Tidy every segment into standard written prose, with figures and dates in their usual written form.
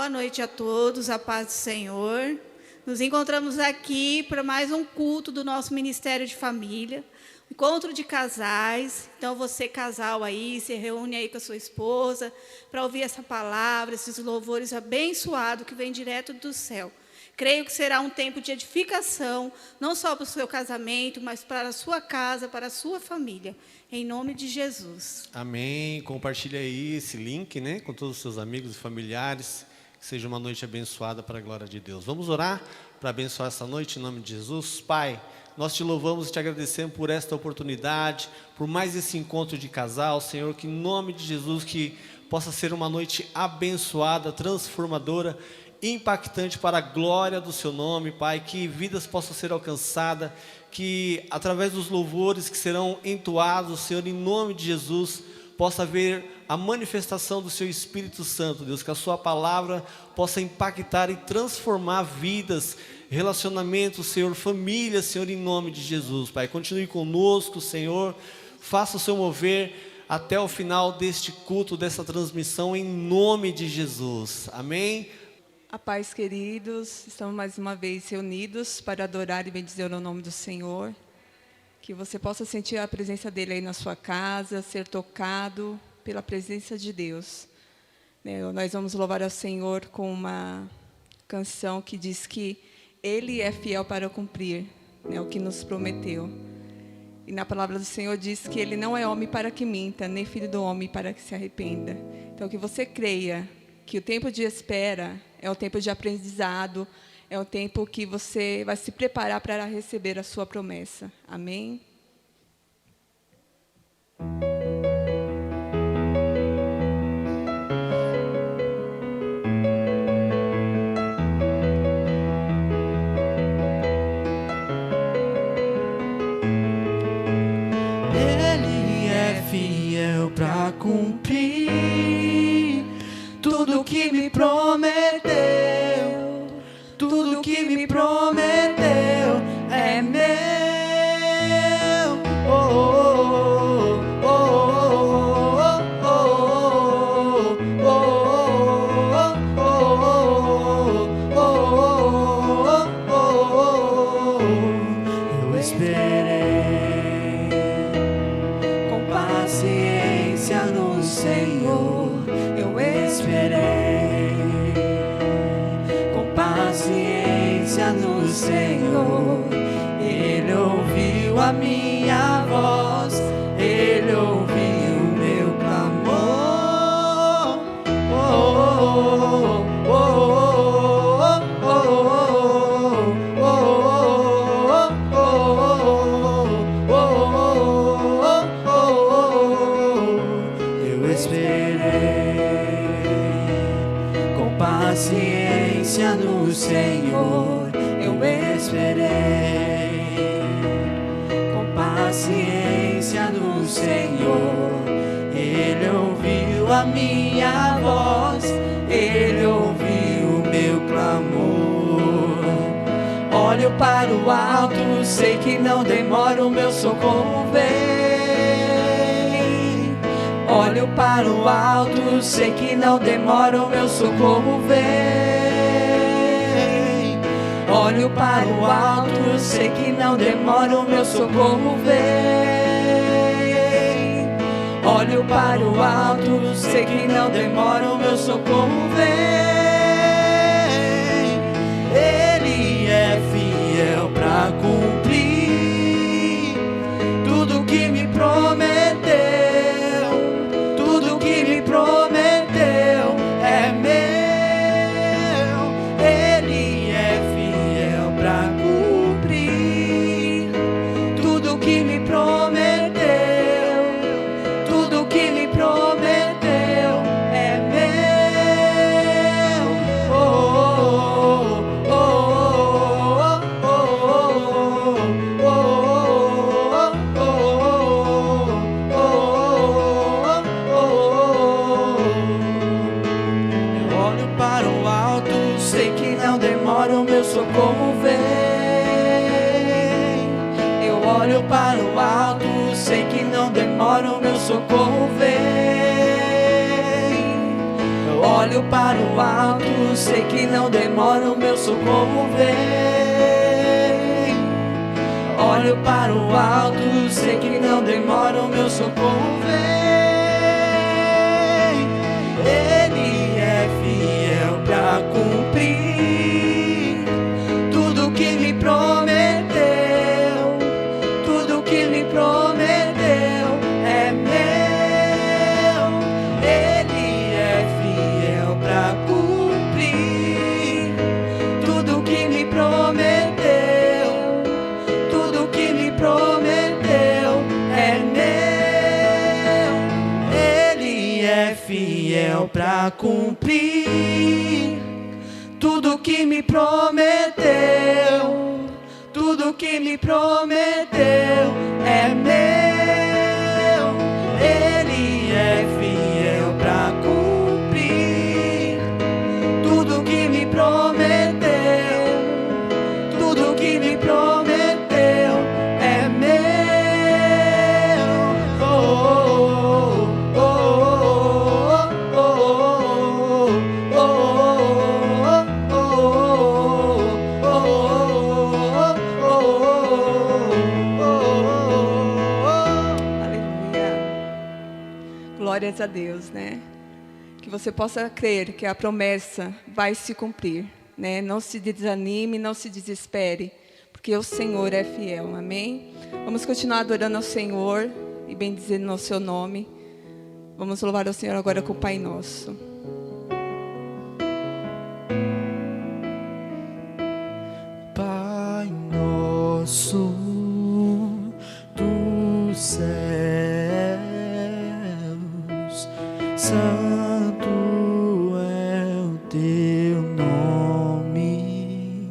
Boa noite a todos, a paz do Senhor. Nos encontramos aqui para mais um culto do nosso Ministério de Família, encontro de casais. Então, você casal aí, se reúne aí com a sua esposa para ouvir essa palavra, esses louvores abençoados que vêm direto do céu. Creio que será um tempo de edificação, não só para o seu casamento, mas para a sua casa, para a sua família. Em nome de Jesus. Amém. Compartilha aí esse link, né, com todos os seus amigos e familiares. Que seja uma noite abençoada para a glória de Deus. Vamos orar para abençoar essa noite em nome de Jesus. Pai, nós te louvamos e te agradecemos por esta oportunidade, por mais esse encontro de casal, Senhor, que em nome de Jesus, que possa ser uma noite abençoada, transformadora, impactante para a glória do seu nome, Pai, que vidas possam ser alcançadas, que através dos louvores que serão entoados, Senhor, em nome de Jesus, possa haver a manifestação do seu Espírito Santo, Deus, que a sua palavra possa impactar e transformar vidas, relacionamentos, Senhor, famílias, Senhor, em nome de Jesus, Pai. Continue conosco, Senhor, faça o seu mover até o final deste culto, dessa transmissão, em nome de Jesus, amém? A paz, queridos, estamos mais uma vez reunidos para adorar e bendizer o nome do Senhor. Que você possa sentir a presença dEle aí na sua casa, ser tocado pela presença de Deus. Nós vamos louvar ao Senhor com uma canção que diz que Ele é fiel para cumprir, o que nos prometeu. E na palavra do Senhor diz que Ele não é homem para que minta, nem filho do homem para que se arrependa. Então que você creia que o tempo de espera é o tempo de aprendizado, é o tempo que você vai se preparar para receber a sua promessa. Amém? Ele é fiel para cumprir tudo que me prometeu. Tudo que me prometeu é meu. Oh, oh, oh, oh, oh, eu esperei com paciência no Senhor. Eu esperei paciência no Senhor. Ele ouviu a minha voz, Ele ouviu o meu clamor. Oh, oh, oh, oh, eu esperei com paciência no Senhor. Eu esperei com paciência no Senhor. Ele ouviu a minha voz, Ele ouviu o meu clamor. Olho para o alto, sei que não demora, o meu socorro vem. Olho para o alto, sei que não demora, o meu socorro vem. Olho para o alto, sei que não demora, o meu socorro vem. Olho para o alto, sei que não demora, o meu socorro vem. Ele é fiel para cumprir tudo que me prometeu. Tudo que me prometeu é meu. Ele é fiel para cumprir tudo que me prometeu. Tudo que me prometeu é meu. Oh, oh, oh, oh, oh, oh, oh, eu olho para o alto, sei que não demora, o meu socorro vem. Eu olho para o alto, sei que não demora, o meu socorro vem. Eu olho Olho para o alto, sei que não demora, o meu socorro vem. Olho para o alto, sei que não demora, o meu socorro vem. Ele é fiel para cumprir tudo que me prometeu. Tudo que me prometeu é meu. Ele é fiel para cumprir tudo que me prometeu. Tudo que me prometeu é meu. Ele é fiel para cumprir tudo que me prometeu. Tudo que me prometeu é meu. Ele é fiel para cumprir tudo que me prometeu. Tudo que me prometeu é meu. Glórias a Deus, né? Que você possa crer que a promessa vai se cumprir, né? Não se desanime, não se desespere, porque o Senhor é fiel, amém? Vamos continuar adorando ao Senhor e bendizendo o seu nome. Vamos louvar ao Senhor agora com o Pai Nosso. Pai nosso dos céus, santo é o teu nome,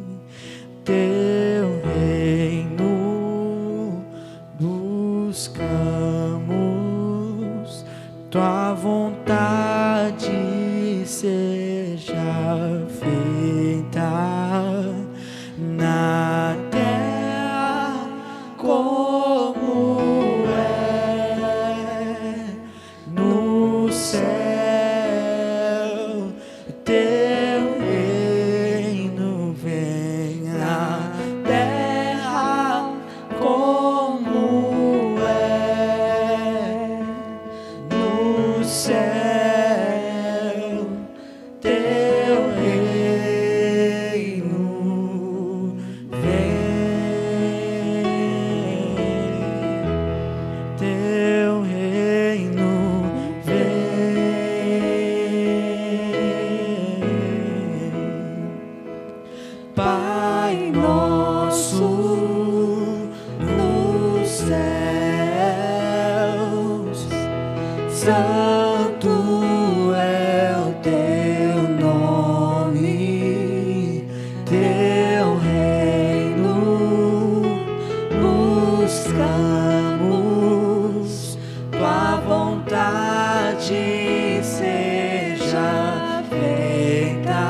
teu reino buscamos, tua vontade seja feita na terra como é no céu. Teu reino venha, terra como é no céu. Teu reino vem, teu reino vem. Pai nosso nos céus, santo é o teu nome, teu reino buscamos, tua vontade seja feita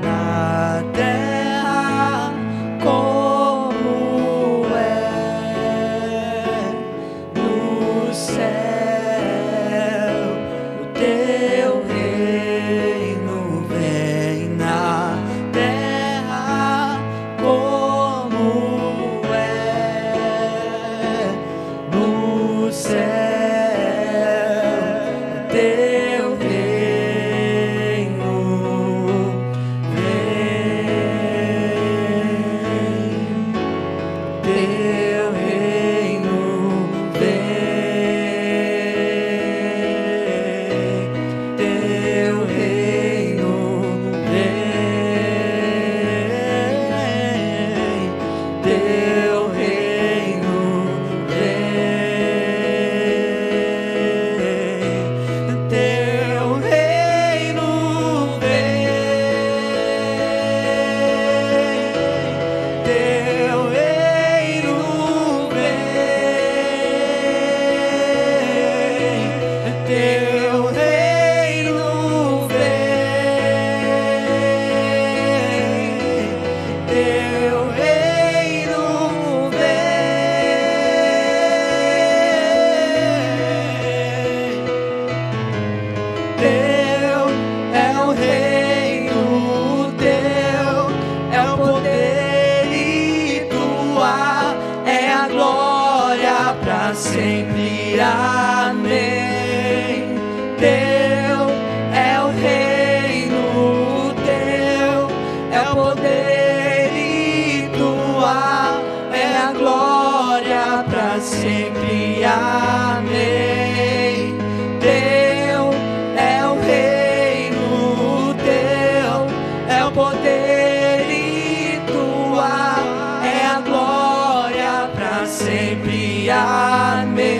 na terra como é no céu. amém. Teu é o reino, teu é o poder e tua é a glória para sempre, amém. Teu é o reino, teu é o poder e tua é a glória para sempre, amém.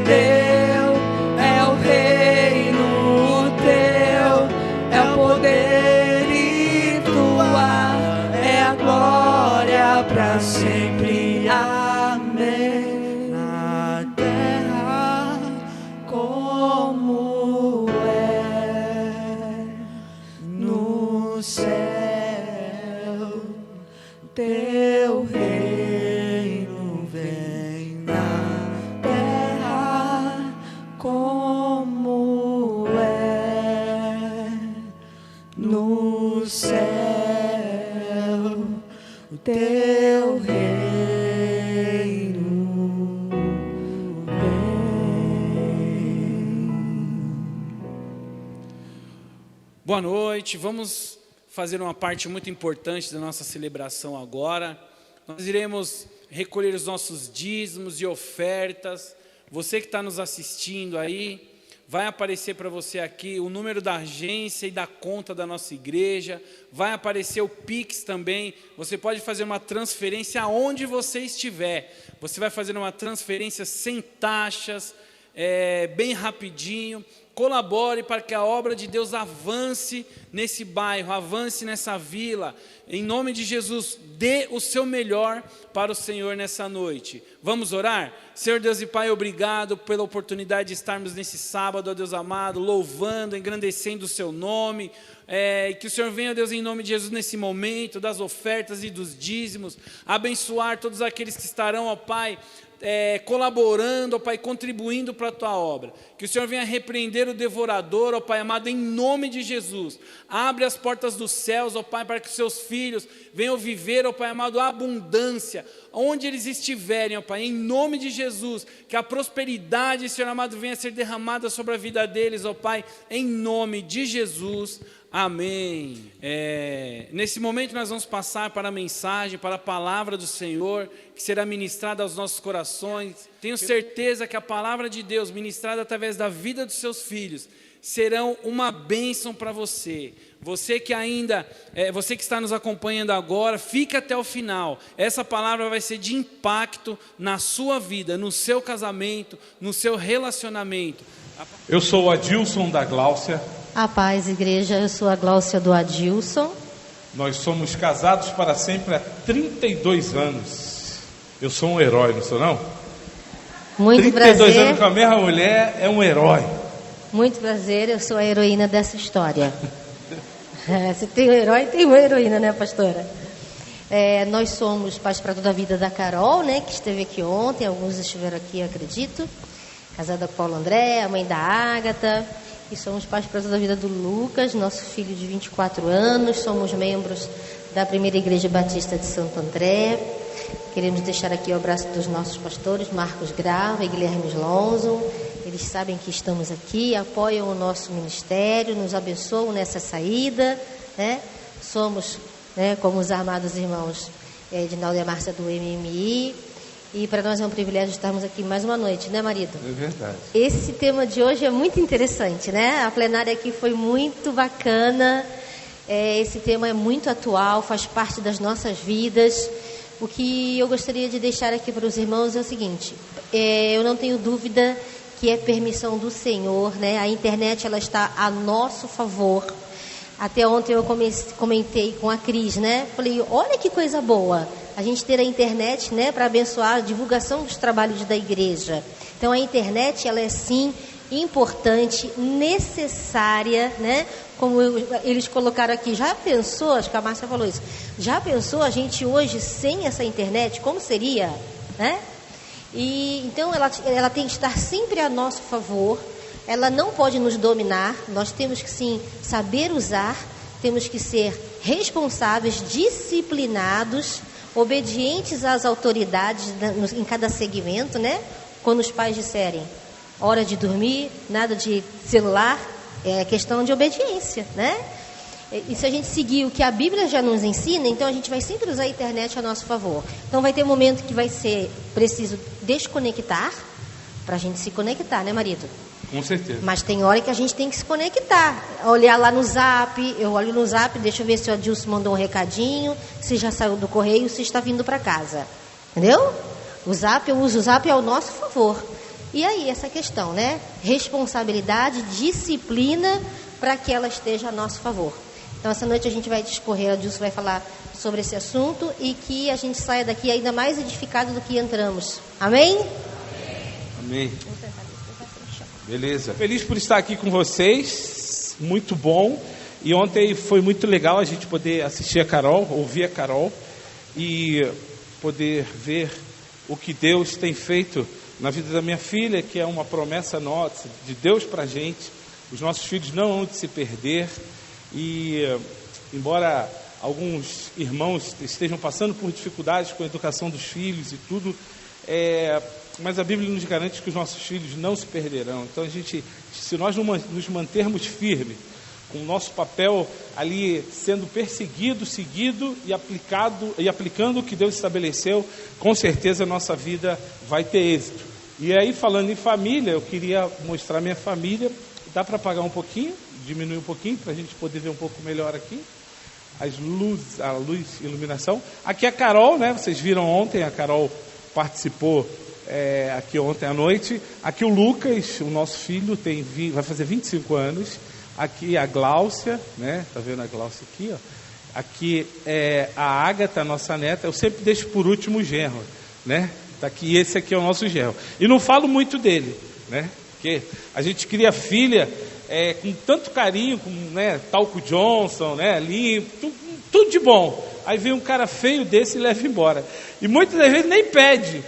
Teu é o reino, teu é o poder e tua é a glória para sempre, amém. Na terra como é no céu, teu reino vem. Na terra como é no céu, o teu reino vem. Boa noite, vamos fazer uma parte muito importante da nossa celebração agora. Nós iremos recolher os nossos dízimos e ofertas. Você que está nos assistindo aí, vai aparecer para você aqui o número da agência e da conta da nossa igreja, vai aparecer o Pix também. Você pode fazer uma transferência aonde você estiver. Você vai fazer uma transferência sem taxas, bem rapidinho. Colabore para que a obra de Deus avance nesse bairro, avance nessa vila. Em nome de Jesus, dê o seu melhor para o Senhor nessa noite. Vamos orar? Senhor Deus e Pai, obrigado pela oportunidade de estarmos nesse sábado, ó Deus amado, louvando, engrandecendo o seu nome. Que o Senhor venha, Deus, em nome de Jesus, nesse momento das ofertas e dos dízimos, abençoar todos aqueles que estarão, ó Pai, colaborando, ó Pai, contribuindo para a Tua obra. Que o Senhor venha repreender o devorador, ó Pai amado, em nome de Jesus. Abre as portas dos céus, ó Pai, para que os seus filhos venham viver, ó Pai amado, a abundância, onde eles estiverem, ó Pai, em nome de Jesus. Que a prosperidade, Senhor amado, venha a ser derramada sobre a vida deles, ó Pai, em nome de Jesus. Amém. Nesse momento nós vamos passar para a mensagem, para a palavra do Senhor, que será ministrada aos nossos corações. Tenho certeza que a palavra de Deus, ministrada através da vida dos seus filhos, serão uma bênção para você. Você que você que está nos acompanhando agora, fica até o final. Essa palavra vai ser de impacto na sua vida, no seu casamento, no seu relacionamento. Eu sou o Adilson da Gláucia. A paz, igreja, eu sou a Gláucia do Adilson. Nós somos casados para sempre há 32 anos. Eu sou um herói, não sou não? Muito 32 prazer. anos com a mesma mulher é um herói. Muito prazer, eu sou a heroína dessa história. Se tem um herói, tem uma heroína, né, pastora? Nós somos pais para toda a vida da Carol, né, que esteve aqui ontem, alguns estiveram aqui, acredito. Casada com Paulo André, a mãe da Ágata. E somos pais para toda a vida do Lucas, nosso filho de 24 anos. Somos membros da Primeira Igreja Batista de Santo André. Queremos deixar aqui o abraço dos nossos pastores, Marcos Grava e Guilherme Lonzo. Eles sabem que estamos aqui, apoiam o nosso ministério, nos abençoam nessa saída, né? Somos, né, como os amados irmãos de Nalda e Márcia do MMI. E para nós é um privilégio estarmos aqui mais uma noite, né, marido? É verdade. Esse tema de hoje é muito interessante, né? A plenária aqui foi muito bacana. Esse tema é muito atual, faz parte das nossas vidas. O que eu gostaria de deixar aqui para os irmãos é o seguinte: eu não tenho dúvida que é permissão do Senhor, né? A internet, ela está a nosso favor. Até ontem eu comentei com a Cris, né? Falei, olha que coisa boa, a gente ter a internet, né, para abençoar a divulgação dos trabalhos da igreja. Então a internet, ela é sim importante, necessária, né? Como eles colocaram aqui, já pensou, acho que a Márcia falou isso, já pensou a gente hoje sem essa internet, como seria, né? E então ela tem que estar sempre a nosso favor. Ela não pode nos dominar, nós temos que sim saber usar, temos que ser responsáveis, disciplinados, obedientes às autoridades em cada segmento, né? quando os pais disserem hora de dormir, nada de celular, é questão de obediência, né? E se a gente seguir o que a Bíblia já nos ensina, então a gente vai sempre usar a internet a nosso favor. Então vai ter um momento que vai ser preciso desconectar, para a gente se conectar, né, marido? Com certeza. Mas tem hora que a gente tem que se conectar. Olhar lá no Zap, eu olho no Zap, deixa eu ver se o Adilson mandou um recadinho, se já saiu do correio, se está vindo para casa. Entendeu? O Zap, eu uso o Zap ao nosso favor. E aí, essa questão, né? Responsabilidade, disciplina, para que ela esteja a nosso favor. Então, essa noite a gente vai discorrer, a Adilson vai falar sobre esse assunto e que a gente saia daqui ainda mais edificado do que entramos. Amém? Amém. Beleza. Feliz por estar aqui com vocês. Muito bom. E ontem foi muito legal a gente poder assistir a Carol, ouvir a Carol e poder ver o que Deus tem feito na vida da minha filha, que é uma promessa nossa, de Deus para a gente. Os nossos filhos não vão se perder. E embora alguns irmãos estejam passando por dificuldades com a educação dos filhos e tudo, mas a Bíblia nos garante que os nossos filhos não se perderão. Então se nós nos mantermos firmes com o nosso papel ali sendo perseguido, seguido e aplicando o que Deus estabeleceu, com certeza a nossa vida vai ter êxito. E aí, falando em família, eu queria mostrar minha família. Dá para apagar um pouquinho? Diminuir um pouquinho para a gente poder ver um pouco melhor aqui a luz, iluminação. Aqui é a Carol, né? Vocês viram ontem, a Carol participou aqui ontem à noite. Aqui o Lucas, o nosso filho, vai fazer 25 anos. Aqui a Gláucia, né? Tá vendo a Gláucia aqui, ó? Aqui é a Ágata, nossa neta. Eu sempre deixo por último o genro, né? Tá aqui, esse aqui é o nosso genro. E não falo muito dele, né? Porque a gente cria filha com tanto carinho, com, né, Talco Johnson, né, limpo, tudo de bom. Aí vem um cara feio desse e leva embora. E muitas das vezes nem pede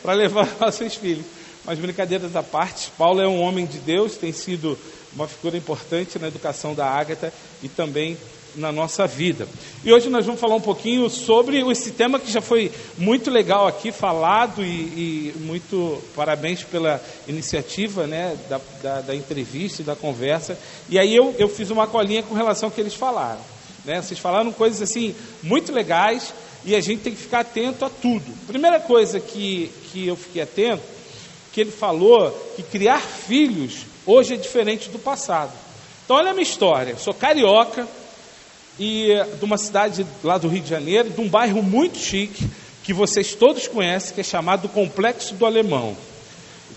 para levar nossos filhos. Mas brincadeiras à parte, Paulo é um homem de Deus, tem sido uma figura importante na educação da Ágata e também na nossa vida. E hoje nós vamos falar um pouquinho sobre esse tema que já foi muito legal aqui falado e muito parabéns pela iniciativa, né, da entrevista e da conversa. E aí eu fiz uma colinha com relação ao que eles falaram, né? Vocês falaram coisas assim muito legais e a gente tem que ficar atento a tudo. Primeira coisa que eu fiquei atento, que ele falou que criar filhos hoje é diferente do passado. Então olha a minha história, eu sou carioca, e de uma cidade lá do Rio de Janeiro, de um bairro muito chique, que vocês todos conhecem, que é chamado Complexo do Alemão.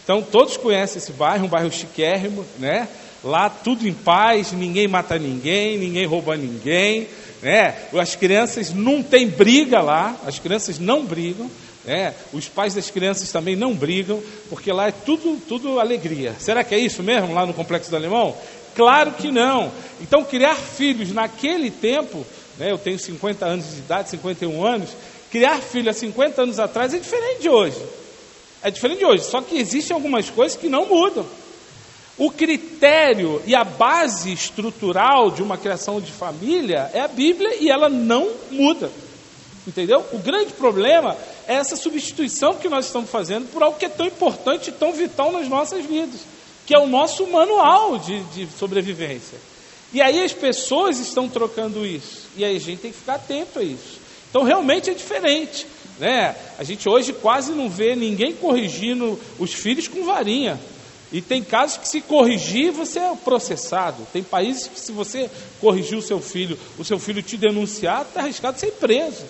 Então todos conhecem esse bairro, um bairro chiquérrimo, né? Lá tudo em paz, ninguém mata ninguém rouba ninguém, né? As crianças não tem briga lá, as crianças não brigam, né? Os pais das crianças também não brigam, porque lá é tudo alegria. Será que é isso mesmo lá no Complexo do Alemão? Claro que não. Então, criar filhos naquele tempo, né, eu tenho 50 anos de idade, 51 anos, criar filho há 50 anos atrás é diferente de hoje. É diferente de hoje, só que existem algumas coisas que não mudam. O critério e a base estrutural de uma criação de família é a Bíblia e ela não muda. Entendeu? O grande problema é essa substituição que nós estamos fazendo por algo que é tão importante e tão vital nas nossas vidas, que é o nosso manual de sobrevivência. E aí as pessoas estão trocando isso. E aí a gente tem que ficar atento a isso. Então realmente é diferente, né? A gente hoje quase não vê ninguém corrigindo os filhos com varinha. E tem casos que se corrigir, você é processado. Tem países que se você corrigir o seu filho te denunciar, está arriscado ser preso,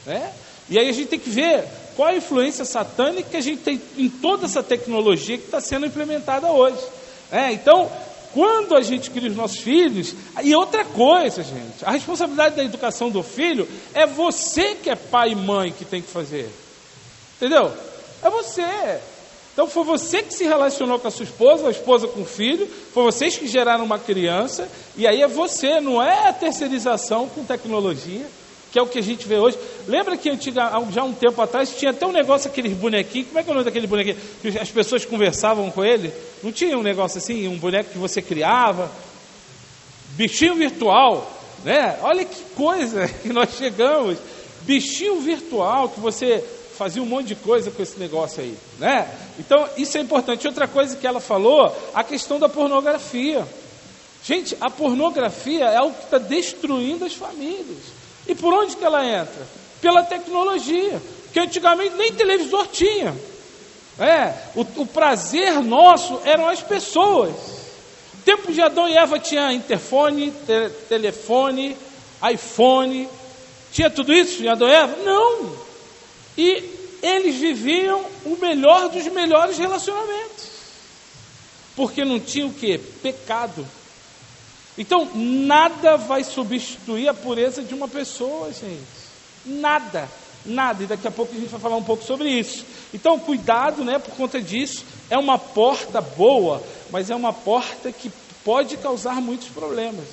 né? E aí a gente tem que ver qual a influência satânica que a gente tem em toda essa tecnologia que está sendo implementada hoje. Então, quando a gente cria os nossos filhos... E outra coisa, gente, a responsabilidade da educação do filho é você que é pai e mãe que tem que fazer. Entendeu? É você. Então, foi você que se relacionou com a esposa com o filho, foi vocês que geraram uma criança, e aí é você, não é a terceirização com tecnologia, que é o que a gente vê hoje. Lembra que já um tempo atrás tinha até um negócio, aqueles bonequinhos, como é que é o nome daquele bonequinho? Que as pessoas conversavam com ele, não tinha um negócio assim, um boneco que você criava? Bichinho virtual, né? Olha que coisa que nós chegamos, bichinho virtual, que você fazia um monte de coisa com esse negócio aí, né? Então, isso é importante. Outra coisa que ela falou, a questão da pornografia. Gente, a pornografia é algo que está destruindo as famílias. E por onde que ela entra? Pela tecnologia, que antigamente nem televisor tinha. O prazer nosso eram as pessoas. No tempo de Adão e Eva tinha interfone, telefone, iPhone. Tinha tudo isso em Adão e Eva? Não. E eles viviam o melhor dos melhores relacionamentos. Porque não tinha o quê? Pecado. Então, nada vai substituir a pureza de uma pessoa, gente. Nada. E daqui a pouco a gente vai falar um pouco sobre isso. Então, cuidado, né, por conta disso. É uma porta boa, mas é uma porta que pode causar muitos problemas.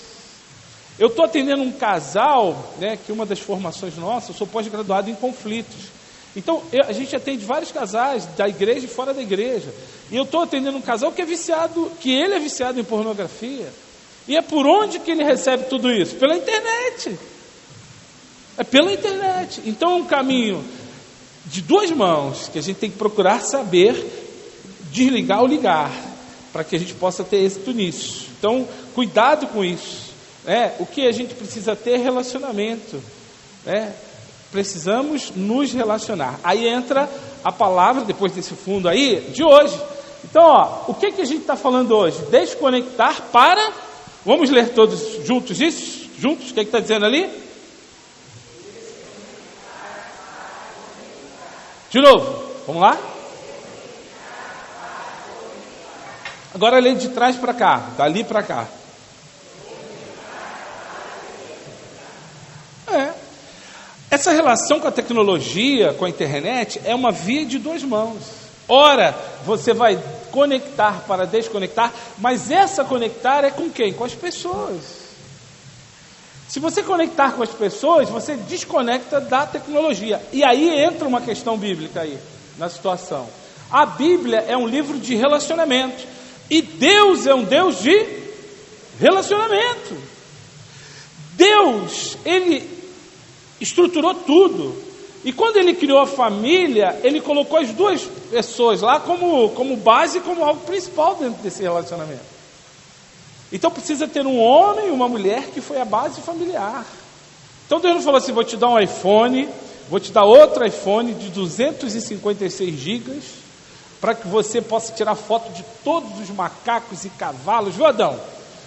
Eu estou atendendo um casal, né, que uma das formações nossas, eu sou pós-graduado em conflitos. Então, a gente atende vários casais da igreja e fora da igreja. E eu estou atendendo um casal que ele é viciado em pornografia. E é por onde que ele recebe tudo isso? Pela internet. É pela internet. Então é um caminho de duas mãos que a gente tem que procurar saber desligar ou ligar, para que a gente possa ter êxito nisso. Então, cuidado com isso. O que a gente precisa ter é relacionamento. Precisamos nos relacionar. Aí entra a palavra, depois desse fundo aí, de hoje. Então, o que a gente está falando hoje? Desconectar para... Vamos ler todos juntos isso? Juntos? O que está dizendo ali? De novo, vamos lá? Agora lê de trás para cá, dali para cá. Essa relação com a tecnologia, com a internet, é uma via de duas mãos. Ora, você vai conectar para desconectar, mas essa conectar é com quem? Com as pessoas. Se você conectar com as pessoas, você desconecta da tecnologia. E aí entra uma questão bíblica aí, na situação. A Bíblia é um livro de relacionamento. E Deus é um Deus de relacionamento. Deus, Ele estruturou tudo. E quando Ele criou a família, Ele colocou as duas pessoas lá como base, como algo principal dentro desse relacionamento. Então precisa ter um homem e uma mulher que foi a base familiar. Então Deus não falou assim, vou te dar um iPhone, vou te dar outro iPhone de 256 gigas, para que você possa tirar foto de todos os macacos e cavalos, viu, Adão?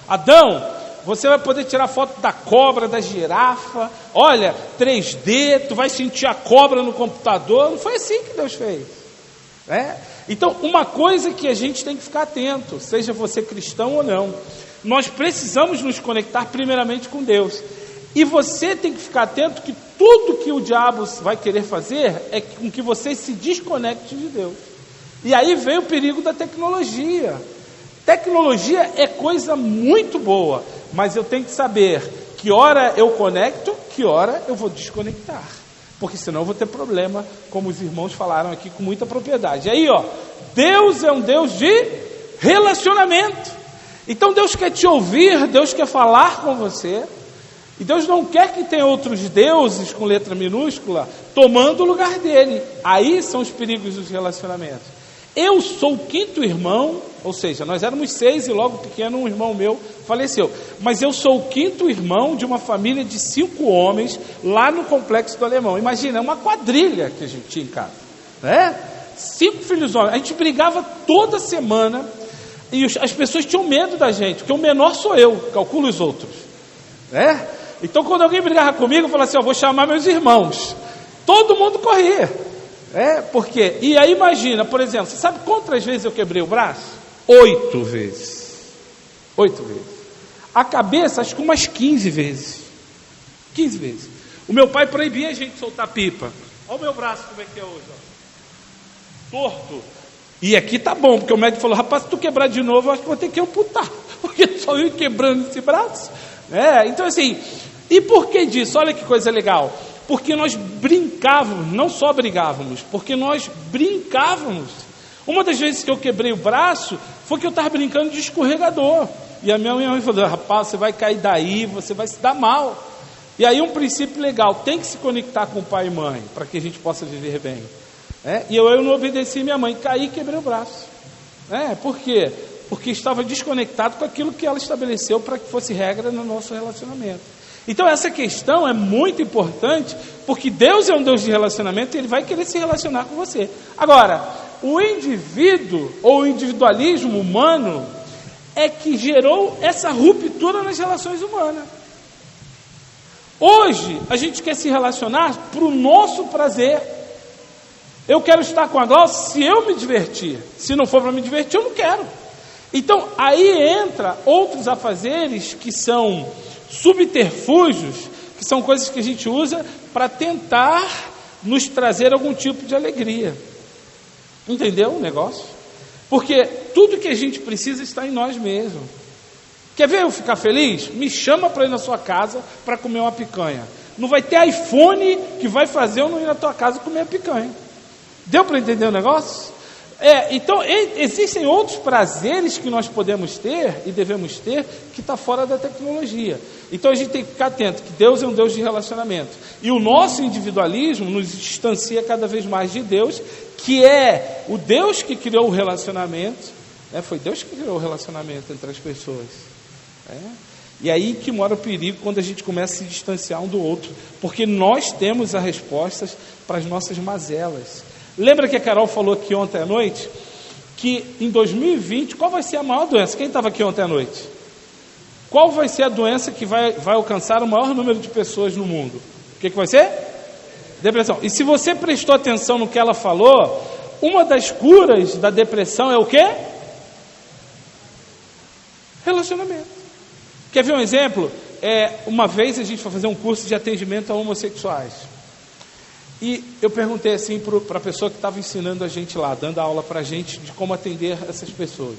Adão, você vai poder tirar foto da cobra, da girafa, olha, 3D, tu vai sentir a cobra no computador. Não foi assim que Deus fez. Então, uma coisa que a gente tem que ficar atento, seja você cristão ou não, nós precisamos nos conectar primeiramente com Deus. E você tem que ficar atento que tudo que o diabo vai querer fazer é com que você se desconecte de Deus. E aí vem o perigo da tecnologia. Tecnologia é coisa muito boa, mas eu tenho que saber que hora eu conecto, que hora eu vou desconectar. Porque senão eu vou ter problema, como os irmãos falaram aqui com muita propriedade. E aí, Deus é um Deus de relacionamento. Então Deus quer te ouvir, Deus quer falar com você. E Deus não quer que tenha outros deuses, com letra minúscula, tomando o lugar dele. Aí são os perigos dos relacionamentos. Eu sou o quinto irmão, ou seja, nós éramos 6 e logo pequeno um irmão meu faleceu. Mas eu sou o quinto irmão de uma família de 5 homens lá no Complexo do Alemão. Imagina, uma quadrilha que a gente tinha em casa. 5 filhos homens. A gente brigava toda semana e as pessoas tinham medo da gente, porque o menor sou eu, calculo os outros. Então quando alguém brigava comigo, eu falava assim, vou chamar meus irmãos. Todo mundo corria. Porque, e aí imagina, por exemplo, você sabe quantas vezes eu quebrei o braço? 8 vezes. 8 vezes. A cabeça, acho que umas 15 vezes. 15 vezes. O meu pai proibia a gente soltar pipa. Olha o meu braço como é que é hoje, torto. E aqui tá bom, porque o médico falou, rapaz, se tu quebrar de novo, eu acho que vou ter que amputar, porque só eu quebrando esse braço. Então assim, e por que disso? Olha que coisa legal. Porque nós brincávamos, não só brigávamos, porque nós brincávamos. Uma das vezes que eu quebrei o braço, foi que eu estava brincando de escorregador. E a minha mãe falou, rapaz, você vai cair daí, você vai se dar mal. E aí um princípio legal, tem que se conectar com o pai e mãe, para que a gente possa viver bem. E eu não obedeci minha mãe, caí e quebrei o braço. Por quê? Porque estava desconectado com aquilo que ela estabeleceu para que fosse regra no nosso relacionamento. Então essa questão é muito importante, porque Deus é um Deus de relacionamento e Ele vai querer se relacionar com você. Agora, o indivíduo ou o individualismo humano é que gerou essa ruptura nas relações humanas. Hoje a gente quer se relacionar para o nosso prazer. Eu quero estar com a Glaucia se eu me divertir. Se não for para me divertir, eu não quero. Então, aí entra outros afazeres que são subterfúgios, que são coisas que a gente usa para tentar nos trazer algum tipo de alegria. Entendeu o negócio? Porque tudo que a gente precisa está em nós mesmos. Quer ver eu ficar feliz? Me chama para ir na sua casa para comer uma picanha. Não vai ter iPhone que vai fazer eu não ir na tua casa comer a picanha. Deu para entender o negócio? Então, existem outros prazeres que nós podemos ter e devemos ter que está fora da tecnologia. Então, a gente tem que ficar atento que Deus é um Deus de relacionamento. E o nosso individualismo nos distancia cada vez mais de Deus, que é o Deus que criou o relacionamento. Foi Deus que criou o relacionamento entre as pessoas. E aí que mora o perigo quando a gente começa a se distanciar um do outro. Porque nós temos as respostas para as nossas mazelas. Lembra que a Carol falou aqui ontem à noite, que em 2020, qual vai ser a maior doença? Quem estava aqui ontem à noite? Qual vai ser a doença que vai alcançar o maior número de pessoas no mundo? O que vai ser? Depressão. E se você prestou atenção no que ela falou, uma das curas da depressão é o quê? Relacionamento. Quer ver um exemplo? Uma vez a gente foi fazer um curso de atendimento a homossexuais. E eu perguntei assim para a pessoa que estava ensinando a gente lá, dando aula para a gente de como atender essas pessoas.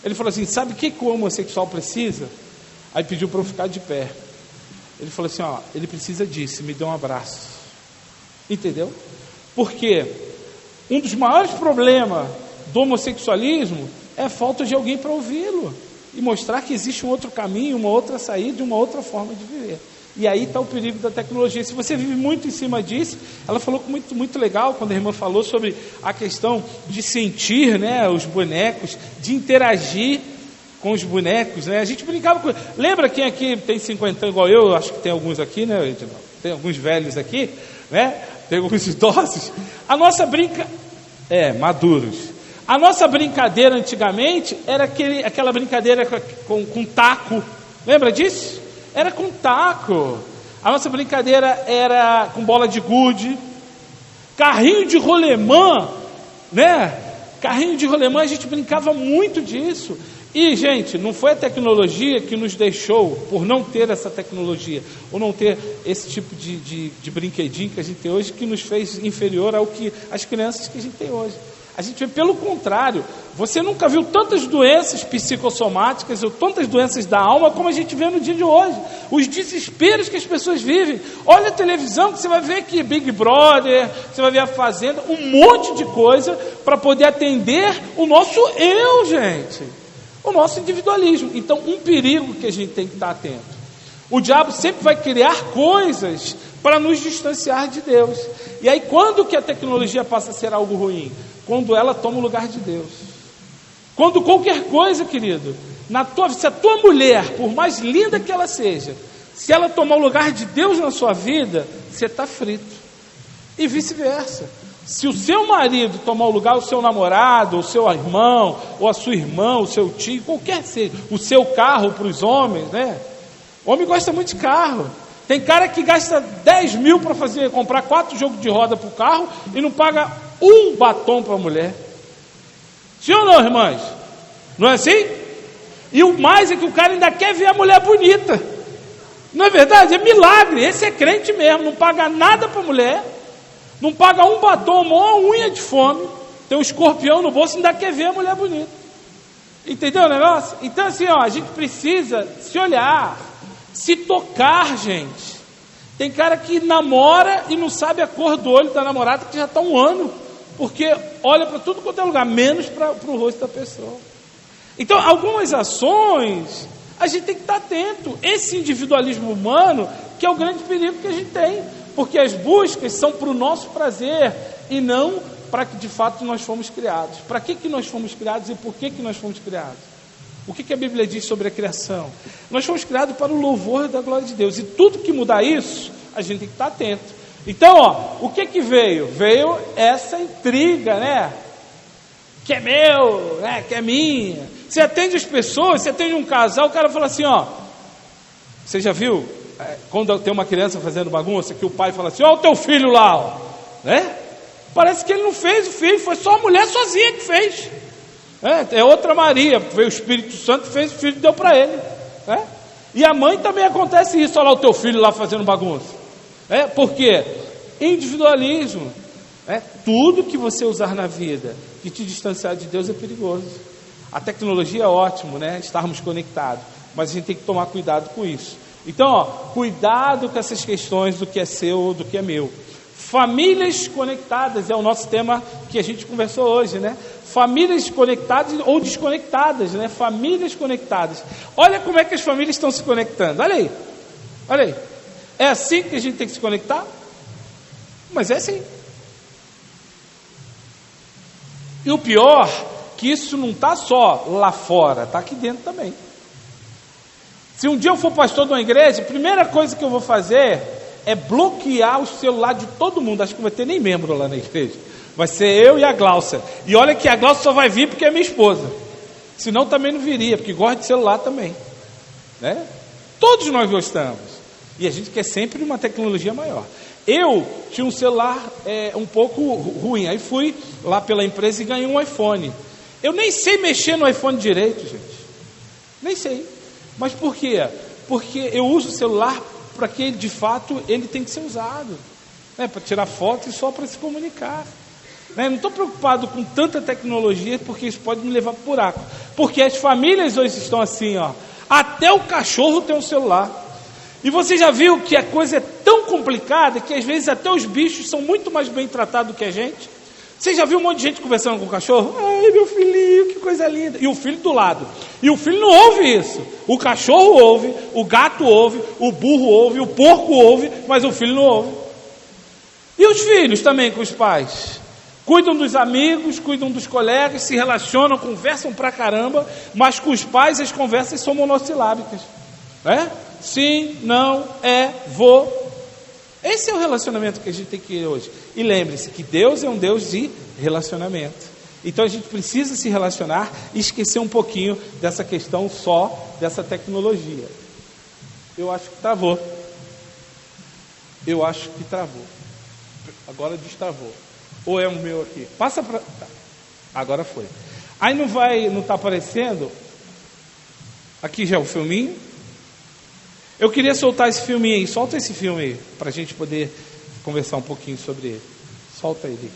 Ele falou assim, sabe o que o homossexual precisa? Aí pediu para eu ficar de pé. Ele falou assim, ele precisa disso, me dê um abraço. Entendeu? Porque um dos maiores problemas do homossexualismo é a falta de alguém para ouvi-lo e mostrar que existe um outro caminho, uma outra saída, uma outra forma de viver. E aí está o perigo da tecnologia. Se você vive muito em cima disso, ela falou muito, muito legal quando a irmã falou sobre a questão de sentir, os bonecos, de interagir com os bonecos, A gente brincava com... Lembra quem aqui tem 50 anos igual eu? Acho que tem alguns aqui, Tem alguns velhos aqui, Tem alguns idosos. A nossa maduros. A nossa brincadeira antigamente era aquela brincadeira com taco. Lembra disso? Era com taco. A nossa brincadeira era com bola de gude, carrinho de rolemã, Carrinho de rolemã, a gente brincava muito disso. E, gente, não foi a tecnologia que nos deixou, por não ter essa tecnologia, ou não ter esse tipo de brinquedinho que a gente tem hoje, que nos fez inferior ao que as crianças que a gente tem hoje. A gente vê pelo contrário. Você nunca viu tantas doenças psicossomáticas ou tantas doenças da alma como a gente vê no dia de hoje. Os desesperos que as pessoas vivem. Olha a televisão que você vai ver aqui, Big Brother, você vai ver a Fazenda, um monte de coisa para poder atender o nosso eu, gente. O nosso individualismo. Então, um perigo que a gente tem que estar atento. O diabo sempre vai criar coisas para nos distanciar de Deus. E aí, quando que a tecnologia passa a ser algo ruim? Quando ela toma o lugar de Deus. Quando qualquer coisa, querido, se a tua mulher, por mais linda que ela seja, se ela tomar o lugar de Deus na sua vida, você está frito. E vice-versa. Se o seu marido tomar o lugar do seu namorado, o seu irmão, ou a sua irmã, o seu tio, qualquer seja, o seu carro para os homens, O homem gosta muito de carro. Tem cara que gasta 10 mil para comprar 4 jogos de roda para o carro e não paga um batom para a mulher. Sim ou não, irmãs? Não é assim? E o mais é que o cara ainda quer ver a mulher bonita. Não é verdade? É milagre. Esse é crente mesmo. Não paga nada para a mulher. Não paga um batom, uma unha de fome. Tem um escorpião no bolso e ainda quer ver a mulher bonita. Entendeu o negócio? Então assim, a gente precisa se olhar, se tocar, gente. Tem cara que namora e não sabe a cor do olho da namorada, que já está 1 ano, porque olha para tudo quanto é lugar, menos para o rosto da pessoa. Então, algumas ações, a gente tem que estar atento. Esse individualismo humano, que é o grande perigo que a gente tem, porque as buscas são para o nosso prazer e não para que de fato nós fomos criados. Para que nós fomos criados e por que nós fomos criados? O que a Bíblia diz sobre a criação? Nós fomos criados para o louvor da glória de Deus. E tudo que mudar isso, a gente tem que estar atento. Então, o que veio? Veio essa intriga, né? Que é meu, né? Que é minha. Você atende as pessoas, você atende um casal, o cara fala assim, você já viu? Quando tem uma criança fazendo bagunça, que o pai fala assim, o teu filho lá, né? Parece que ele não fez o filho, foi só a mulher sozinha que fez. É outra Maria, veio o Espírito Santo, fez o filho e deu para ele. E a mãe também acontece isso, olha lá o teu filho lá fazendo bagunça. Por quê? Individualismo. Tudo que você usar na vida que te distanciar de Deus é perigoso. A tecnologia é ótimo, né? Estarmos conectados, mas a gente tem que tomar cuidado com isso. Então, cuidado com essas questões do que é seu, do que é meu. Famílias conectadas é o nosso tema que a gente conversou hoje, né? Famílias conectadas ou desconectadas, né? Famílias conectadas. Olha como é que as famílias estão se conectando. Olha aí. Olha aí. É assim que a gente tem que se conectar? Mas é assim. E o pior, que isso não está só lá fora, está aqui dentro também. Se um dia eu for pastor de uma igreja, a primeira coisa que eu vou fazer é bloquear o celular de todo mundo. Acho que não vai ter nem membro lá na igreja. Vai ser eu e a Glaucia. E olha que a Glaucia só vai vir porque é minha esposa. Senão também não viria, porque gosta de celular também. Né? Todos nós gostamos. E a gente quer sempre uma tecnologia maior. Eu tinha um celular um pouco ruim. Aí fui lá pela empresa e ganhei um iPhone. Eu nem sei mexer no iPhone direito, gente. Nem sei. Mas por quê? Porque eu uso o celular para que de fato ele tem que ser usado, né? Para tirar fotos e só para se comunicar, né? Não estou preocupado com tanta tecnologia, porque isso pode me levar para o buraco. Porque as famílias hoje estão assim, até o cachorro tem um celular. E você já viu que a coisa é tão complicada que às vezes até os bichos são muito mais bem tratados do que a gente. Você já viu um monte de gente conversando com o cachorro? Ai, meu filhinho, que coisa linda. E o filho do lado. E o filho não ouve isso. O cachorro ouve, o gato ouve, o burro ouve, o porco ouve, mas o filho não ouve. E os filhos também com os pais? Cuidam dos amigos, cuidam dos colegas, se relacionam, conversam pra caramba, mas com os pais as conversas são monossilábicas. Sim, não, vou. Esse é o relacionamento que a gente tem que ir hoje. E lembre-se que Deus é um Deus de relacionamento. Então a gente precisa se relacionar e esquecer um pouquinho dessa questão só dessa tecnologia. Eu acho que travou. Agora destravou. Ou é o meu aqui? Passa para... Tá. Agora foi. Aí não está aparecendo? Aqui já é o filminho. Eu queria soltar esse filminho aí. Solta esse filme aí, para a gente poder conversar um pouquinho sobre ele. Solta ele.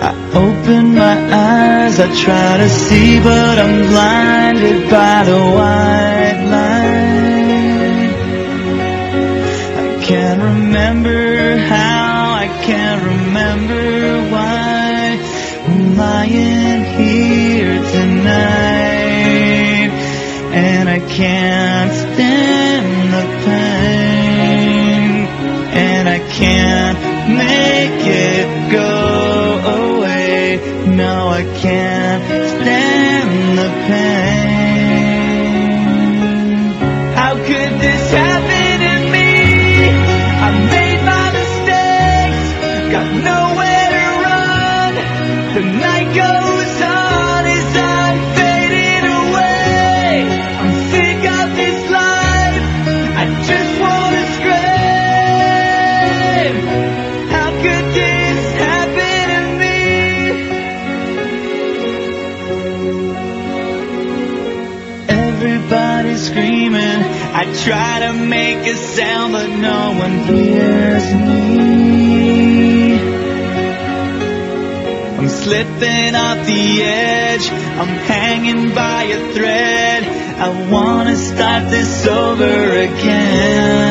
I open my eyes, I try to see, but I'm blinded by the white line. I can't remember how, I can't remember why I'm lying here tonight, and I can't stand the pain, and I can't make it go away. No, I can't stand the pain. How could this happen to me? I made my mistakes, got nowhere to run. The night goes on as I'm fading away. I'm sick of this life, I just wanna scream. How could this happen to me? Everybody's screaming, I try to make a sound, but no one hears me. I'm slipping off the edge, I'm hanging by a thread. I wanna start this over again.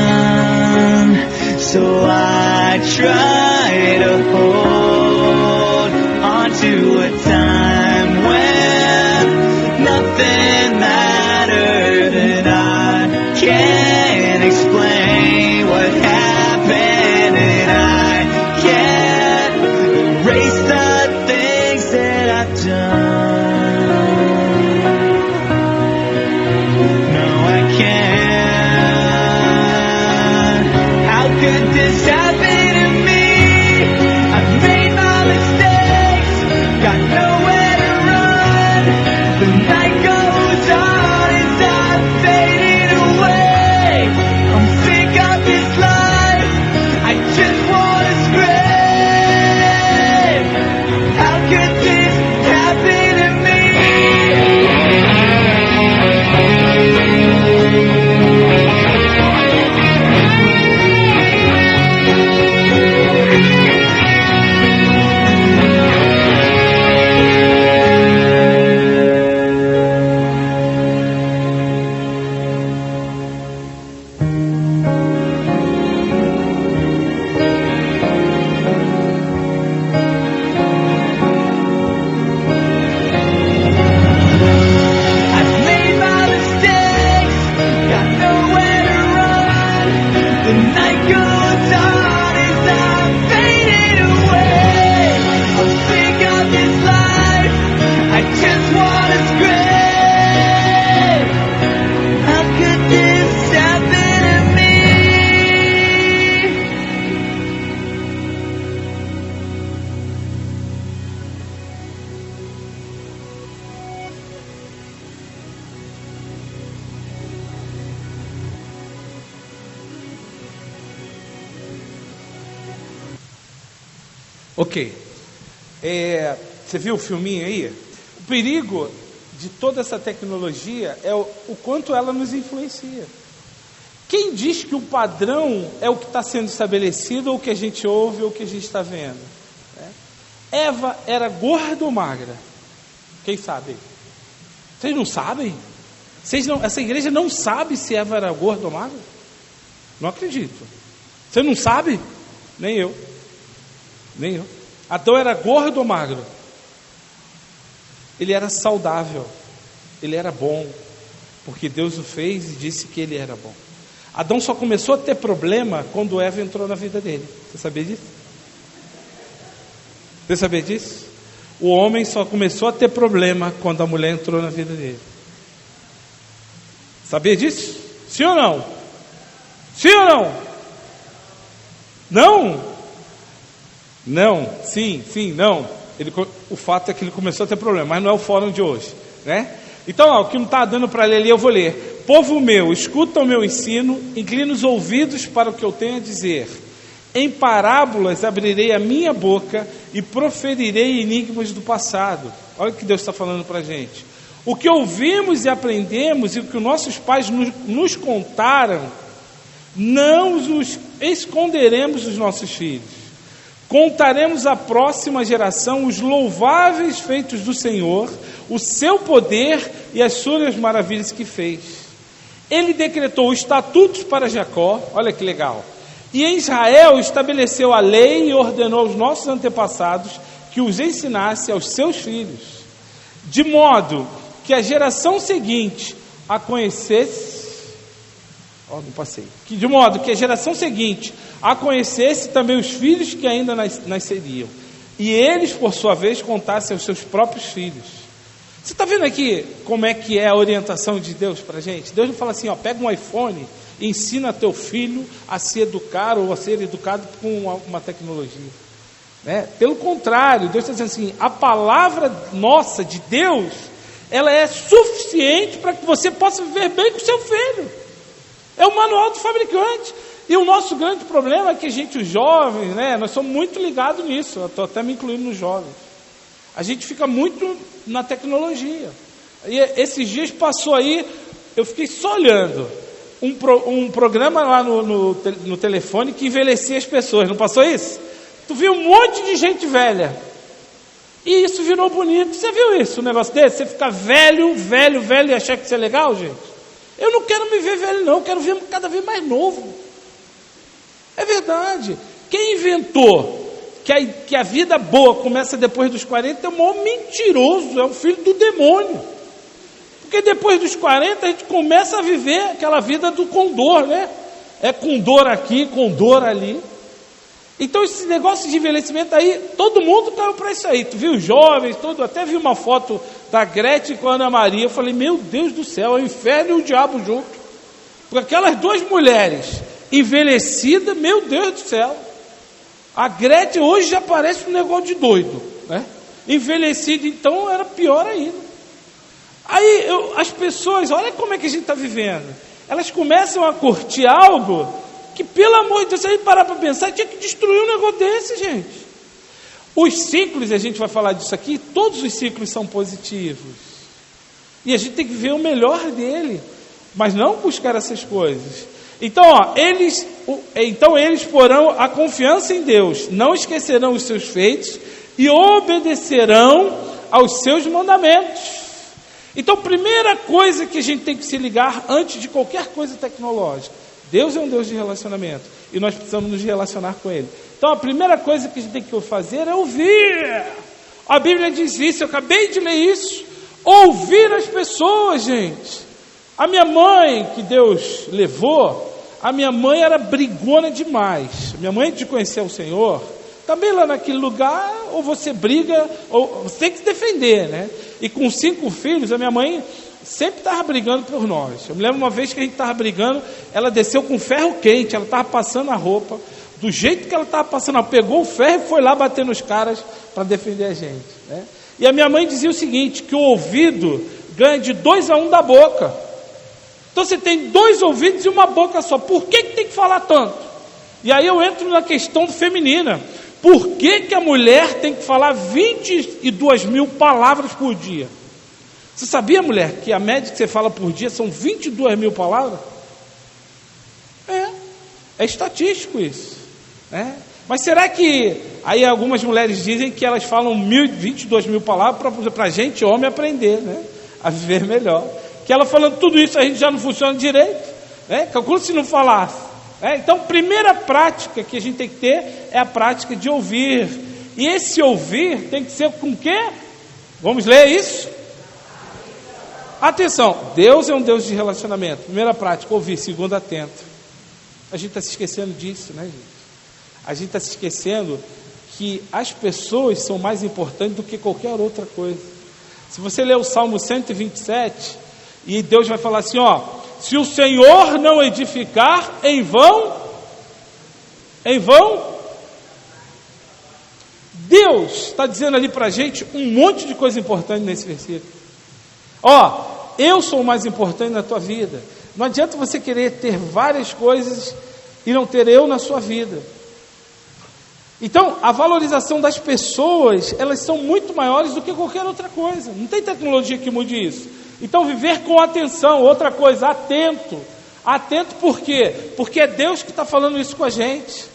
So I try to hold on to a time when nothing Ok. Você viu o filminho aí? O perigo de toda essa tecnologia é o quanto ela nos influencia. Quem diz que o padrão é o que está sendo estabelecido, ou o que a gente ouve, ou o que a gente está vendo? Eva era gorda ou magra? Quem sabe? Vocês não sabem? Essa igreja não sabe se Eva era gorda ou magra? Não acredito. Você não sabe? Nem eu. Nem eu. Adão era gordo ou magro? Ele era saudável. Ele era bom. Porque Deus o fez e disse que ele era bom. Adão só começou a ter problema quando Eva entrou na vida dele. Você sabia disso? Você sabia disso? O homem só começou a ter problema quando a mulher entrou na vida dele. Sabia disso? Sim ou não? Sim ou não? Não? Não, sim, não. O fato é que ele começou a ter problema, mas não é o fórum de hoje, né? Então, o que não está dando para ler ali, eu vou ler. Povo meu, escuta o meu ensino, inclina os ouvidos para o que eu tenho a dizer. Em parábolas abrirei a minha boca e proferirei enigmas do passado. Olha o que Deus está falando para a gente. O que ouvimos e aprendemos e o que os nossos pais nos contaram, não os esconderemos dos nossos filhos. Contaremos à próxima geração os louváveis feitos do Senhor, o seu poder e as suas maravilhas que fez. Ele decretou estatutos para Jacó, olha que legal, e em Israel estabeleceu a lei e ordenou aos nossos antepassados que os ensinasse aos seus filhos, de modo que a geração seguinte a conhecesse, de modo que a geração seguinte a conhecesse também os filhos que ainda nasceriam, e eles, por sua vez, contassem aos seus próprios filhos. Você está vendo aqui como é que é a orientação de Deus para a gente? Deus não fala assim, pega um iPhone e ensina teu filho a se educar ou a ser educado com uma tecnologia. Pelo contrário, Deus está dizendo assim, a palavra nossa de Deus, ela é suficiente para que você possa viver bem com seu filho. É o manual do fabricante. E o nosso grande problema é que a gente, os jovens, nós somos muito ligados nisso. Eu estou até me incluindo nos jovens. A gente fica muito na tecnologia. E esses dias passou aí, eu fiquei só olhando um programa lá no telefone que envelhecia as pessoas. Não passou isso? Tu viu um monte de gente velha. E isso virou bonito. Você viu isso, um negócio desse? Você ficar velho e achar que isso é legal, gente? Eu não quero me ver velho, não. Eu quero ver cada vez mais novo. É verdade. Quem inventou que a vida boa começa depois dos 40 é um maior mentiroso, é um filho do demônio. Porque depois dos 40 a gente começa a viver aquela vida do condor, É com dor aqui, com dor ali. Então esse negócio de envelhecimento aí, todo mundo caiu para isso aí. Tu viu os jovens, até vi uma foto da Gretchen com a Ana Maria. Eu falei, meu Deus do céu, é o inferno e o diabo junto. Porque aquelas duas mulheres envelhecidas, meu Deus do céu. A Gretchen hoje já parece um negócio de doido, né? Envelhecida, então era pior ainda. Aí as pessoas, olha como é que a gente está vivendo. Elas começam a curtir algo que, pelo amor de Deus, se a gente parar para pensar, tinha que destruir um negócio desse, gente. Os ciclos, a gente vai falar disso aqui, todos os ciclos são positivos. E a gente tem que ver o melhor dele, mas não buscar essas coisas. Então, eles porão a confiança em Deus, não esquecerão os seus feitos e obedecerão aos seus mandamentos. Então, primeira coisa que a gente tem que se ligar antes de qualquer coisa tecnológica: Deus é um Deus de relacionamento e nós precisamos nos relacionar com Ele. Então, a primeira coisa que a gente tem que fazer é ouvir. A Bíblia diz isso, eu acabei de ler isso. Ouvir as pessoas, gente. A minha mãe, que Deus levou, a minha mãe era brigona demais. Minha mãe, antes de conhecer o Senhor, também lá naquele lugar, ou você briga, ou você tem que se defender, né? E com 5 filhos, a minha mãe sempre estava brigando por nós. Eu me lembro uma vez que a gente estava brigando, ela desceu com ferro quente, ela estava passando a roupa, do jeito que ela estava passando, ela pegou o ferro e foi lá bater nos caras para defender a gente, né? E a minha mãe dizia o seguinte, que o ouvido ganha de 2 a 1 da boca. Então você tem 2 ouvidos e uma boca só. Por que tem que falar tanto? E aí eu entro na questão feminina. Por que a mulher tem que falar 22 mil palavras por dia? Você sabia, mulher, que a média que você fala por dia são 22 mil palavras? É estatístico isso, né? Mas será que... Aí algumas mulheres dizem que elas falam 22 mil palavras para a gente, homem, aprender, né? A viver melhor. Que ela falando tudo isso a gente já não funciona direito, né? Calcula se não falasse. Então, primeira prática que a gente tem que ter é a prática de ouvir. E esse ouvir tem que ser com o quê? Vamos ler isso? Atenção, Deus é um Deus de relacionamento. Primeira prática, ouvir. Segunda, atento. A gente está se esquecendo disso, né, gente? A gente está se esquecendo que as pessoas são mais importantes do que qualquer outra coisa. Se você ler o Salmo 127, e Deus vai falar assim, ó: se o Senhor não edificar, em vão. Deus está dizendo ali para a gente um monte de coisa importante nesse versículo. Ó, eu sou o mais importante na tua vida. Não adianta você querer ter várias coisas e não ter eu na sua vida. Então, a valorização das pessoas, elas são muito maiores do que qualquer outra coisa. Não tem tecnologia que mude isso. Então, viver com atenção. Outra coisa, atento. Atento por quê? Porque é Deus que está falando isso com a gente.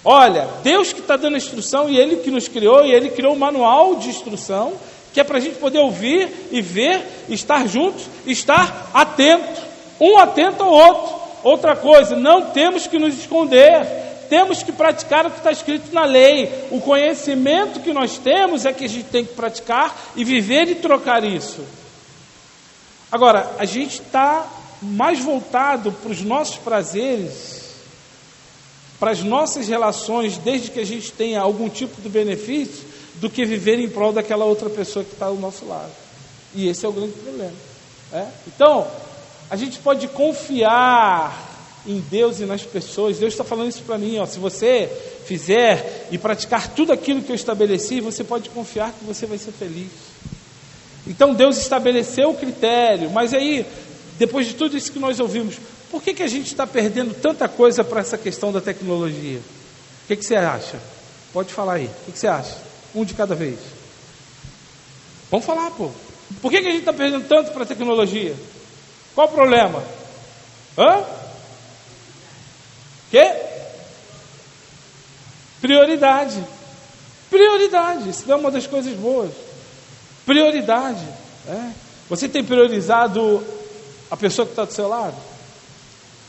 Olha, Deus que está dando a instrução, e Ele que nos criou, e Ele criou um manual de instrução, que é para a gente poder ouvir e ver, estar juntos, estar atento. Um atento ao outro. Outra coisa, não temos que nos esconder. Temos que praticar o que está escrito na lei. O conhecimento que nós temos é que a gente tem que praticar e viver e trocar isso. Agora, a gente está mais voltado para os nossos prazeres, para as nossas relações, desde que a gente tenha algum tipo de benefício, do que viver em prol daquela outra pessoa que está ao nosso lado. E esse é o grande problema. Então, a gente pode confiar em Deus e nas pessoas. Deus está falando isso para mim, ó. Se você fizer e praticar tudo aquilo que eu estabeleci, você pode confiar que você vai ser feliz. Então Deus estabeleceu o critério, mas aí, depois de tudo isso que nós ouvimos, por que a gente está perdendo tanta coisa para essa questão da tecnologia? O que você acha? Pode falar aí, o que você acha? Um de cada vez. Vamos falar, pô. Por que a gente está perdendo tanto para a tecnologia? Qual o problema? Quê? Prioridade. Isso não é uma das coisas boas. Prioridade. Você tem priorizado a pessoa que está do seu lado?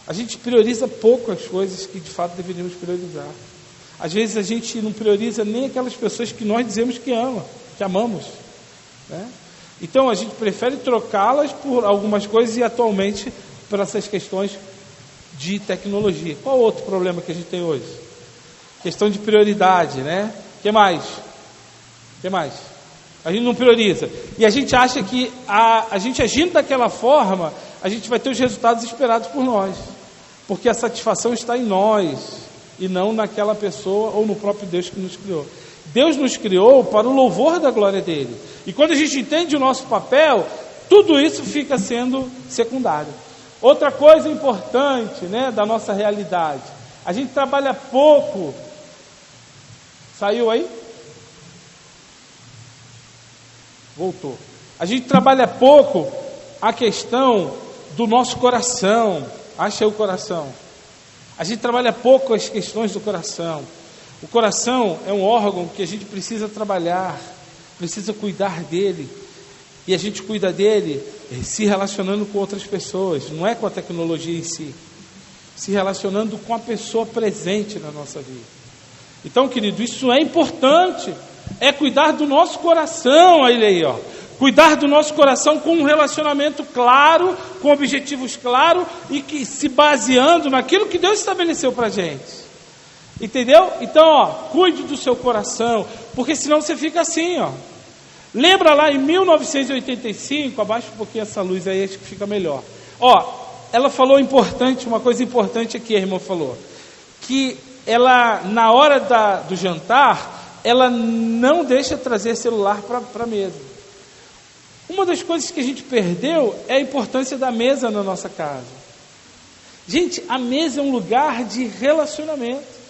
A gente prioriza pouco as coisas que de fato deveríamos priorizar. Às vezes a gente não prioriza nem aquelas pessoas que nós dizemos que amamos. Então a gente prefere trocá-las por algumas coisas e atualmente por essas questões de tecnologia. Qual outro problema que a gente tem hoje? Questão de prioridade, né? O que mais? A gente não prioriza. E a gente acha que a gente agindo daquela forma, a gente vai ter os resultados esperados por nós. Porque a satisfação está em nós e não naquela pessoa ou no próprio Deus que nos criou. Deus nos criou para o louvor da glória dele. E quando a gente entende o nosso papel, tudo isso fica sendo secundário. Outra coisa importante, né, da nossa realidade. A gente trabalha pouco. Saiu aí? Voltou. A gente trabalha pouco a questão do nosso coração. Acha o coração. A gente trabalha pouco as questões do coração. O coração é um órgão que a gente precisa trabalhar, precisa cuidar dele. E a gente cuida dele se relacionando com outras pessoas, não é com a tecnologia em si. Se relacionando com a pessoa presente na nossa vida. Então, querido, isso é importante. É cuidar do nosso coração, olha aí, ó. Cuidar do nosso coração com um relacionamento claro, com objetivos claros e que se baseando naquilo que Deus estabeleceu para a gente. Entendeu? Então, ó, cuide do seu coração, porque senão você fica assim, ó. Lembra lá em 1985, abaixa um pouquinho essa luz aí, acho que fica melhor. Ó, ela falou uma coisa importante aqui, a irmã falou, que ela, na hora do jantar, ela não deixa trazer celular para a mesa. Uma das coisas que a gente perdeu é a importância da mesa na nossa casa. Gente, a mesa é um lugar de relacionamento.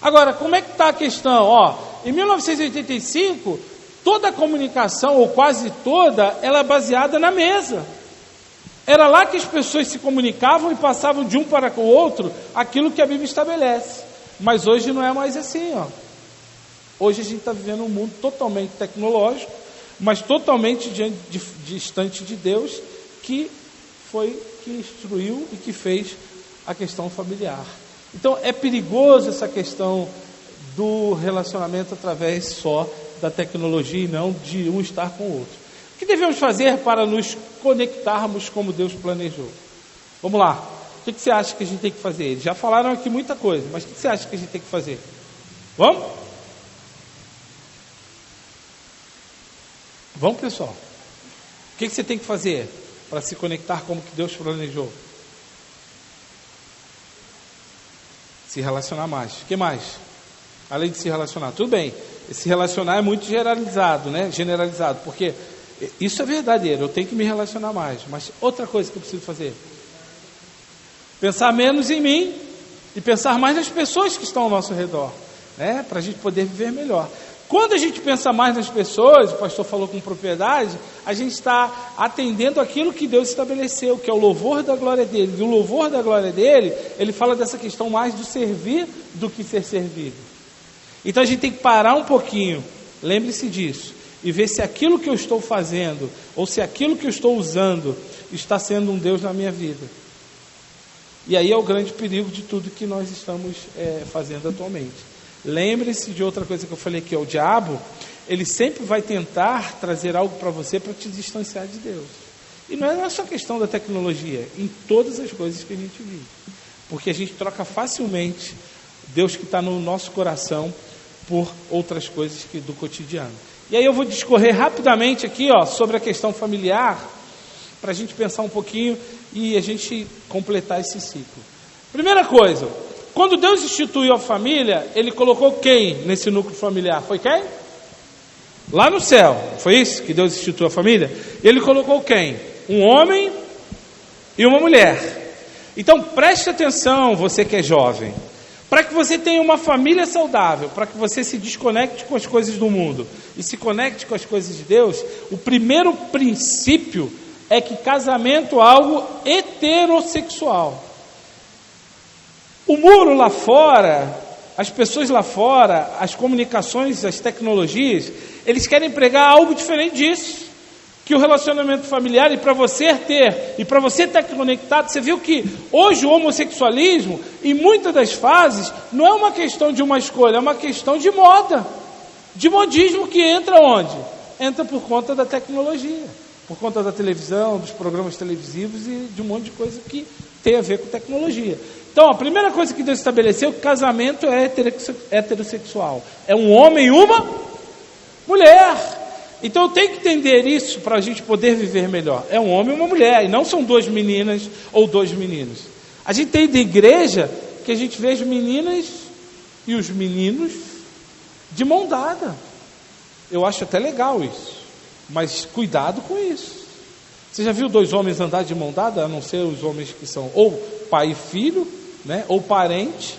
Agora, como é que está a questão? Ó, em 1985, toda a comunicação, ou quase toda, ela é baseada na mesa. Era lá que as pessoas se comunicavam e passavam de um para o outro aquilo que a Bíblia estabelece. Mas hoje não é mais assim, ó. Hoje a gente está vivendo um mundo totalmente tecnológico, mas totalmente distante de Deus, que instruiu e que fez a questão familiar. Então é perigoso essa questão do relacionamento através só da tecnologia e não de um estar com o outro. O que devemos fazer para nos conectarmos como Deus planejou? Vamos lá. O que você acha que a gente tem que fazer? Eles já falaram aqui muita coisa, mas o que você acha que a gente tem que fazer? Vamos? Vamos, pessoal. O que você tem que fazer para se conectar como que Deus planejou? Se relacionar mais. O que mais? Além de se relacionar. Tudo bem. Se relacionar é muito generalizado, né? Generalizado. Porque isso é verdadeiro. Eu tenho que me relacionar mais. Mas outra coisa que eu preciso fazer. Pensar menos em mim e pensar mais nas pessoas que estão ao nosso redor. Né? Para a gente poder viver melhor. Quando a gente pensa mais nas pessoas, o pastor falou com propriedade, a gente está atendendo aquilo que Deus estabeleceu, que é o louvor da glória dele. E o louvor da glória dele, ele fala dessa questão mais do servir do que ser servido. Então a gente tem que parar um pouquinho, lembre-se disso, e ver se aquilo que eu estou fazendo, ou se aquilo que eu estou usando, está sendo um Deus na minha vida. E aí é o grande perigo de tudo que nós estamos fazendo atualmente. Lembre-se de outra coisa que eu falei, que é o diabo, ele sempre vai tentar trazer algo para você para te distanciar de Deus. E não é só questão da tecnologia, em todas as coisas que a gente vive. Porque a gente troca facilmente Deus que está no nosso coração por outras coisas do cotidiano. E aí eu vou discorrer rapidamente aqui, ó, sobre a questão familiar, para a gente pensar um pouquinho e a gente completar esse ciclo. Primeira coisa, quando Deus instituiu a família, Ele colocou quem nesse núcleo familiar? Foi quem? Lá no céu. Foi isso que Deus instituiu a família? Ele colocou quem? Um homem e uma mulher. Então preste atenção, você que é jovem. Para que você tenha uma família saudável, para que você se desconecte com as coisas do mundo e se conecte com as coisas de Deus, o primeiro princípio é que casamento é algo heterossexual. O muro lá fora, as pessoas lá fora, as comunicações, as tecnologias, eles querem pregar algo diferente disso. Que o relacionamento familiar, e para você estar conectado, você viu que hoje o homossexualismo, em muitas das fases, não é uma questão de uma escolha, é uma questão de moda, de modismo que entra onde? Entra por conta da tecnologia, por conta da televisão, dos programas televisivos e de um monte de coisa que tem a ver com tecnologia. Então, a primeira coisa que Deus estabeleceu, que casamento é heterossexual. É um homem e uma mulher. Então, eu tenho que entender isso para a gente poder viver melhor. É um homem e uma mulher, e não são duas meninas ou dois meninos. A gente tem de igreja que a gente vê as meninas e os meninos de mão dada. Eu acho até legal isso, mas cuidado com isso. Você já viu dois homens andar de mão dada, a não ser os homens que são ou pai e filho, né, ou parente?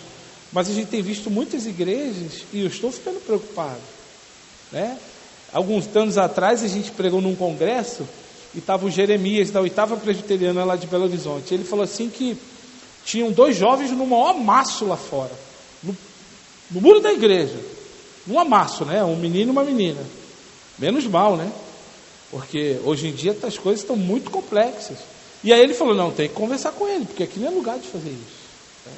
Mas a gente tem visto muitas igrejas e eu estou ficando preocupado, né? Alguns anos atrás a gente pregou num congresso e estava o Jeremias da 8ª Presbiteriana lá de Belo Horizonte. Ele falou assim que tinham dois jovens no maior amasso lá fora, no muro da igreja, num amasso, né? Um menino e uma menina. Menos mal, né? Porque hoje em dia as coisas estão muito complexas. E aí ele falou, não, tem que conversar com ele, porque aqui não é lugar de fazer isso, né?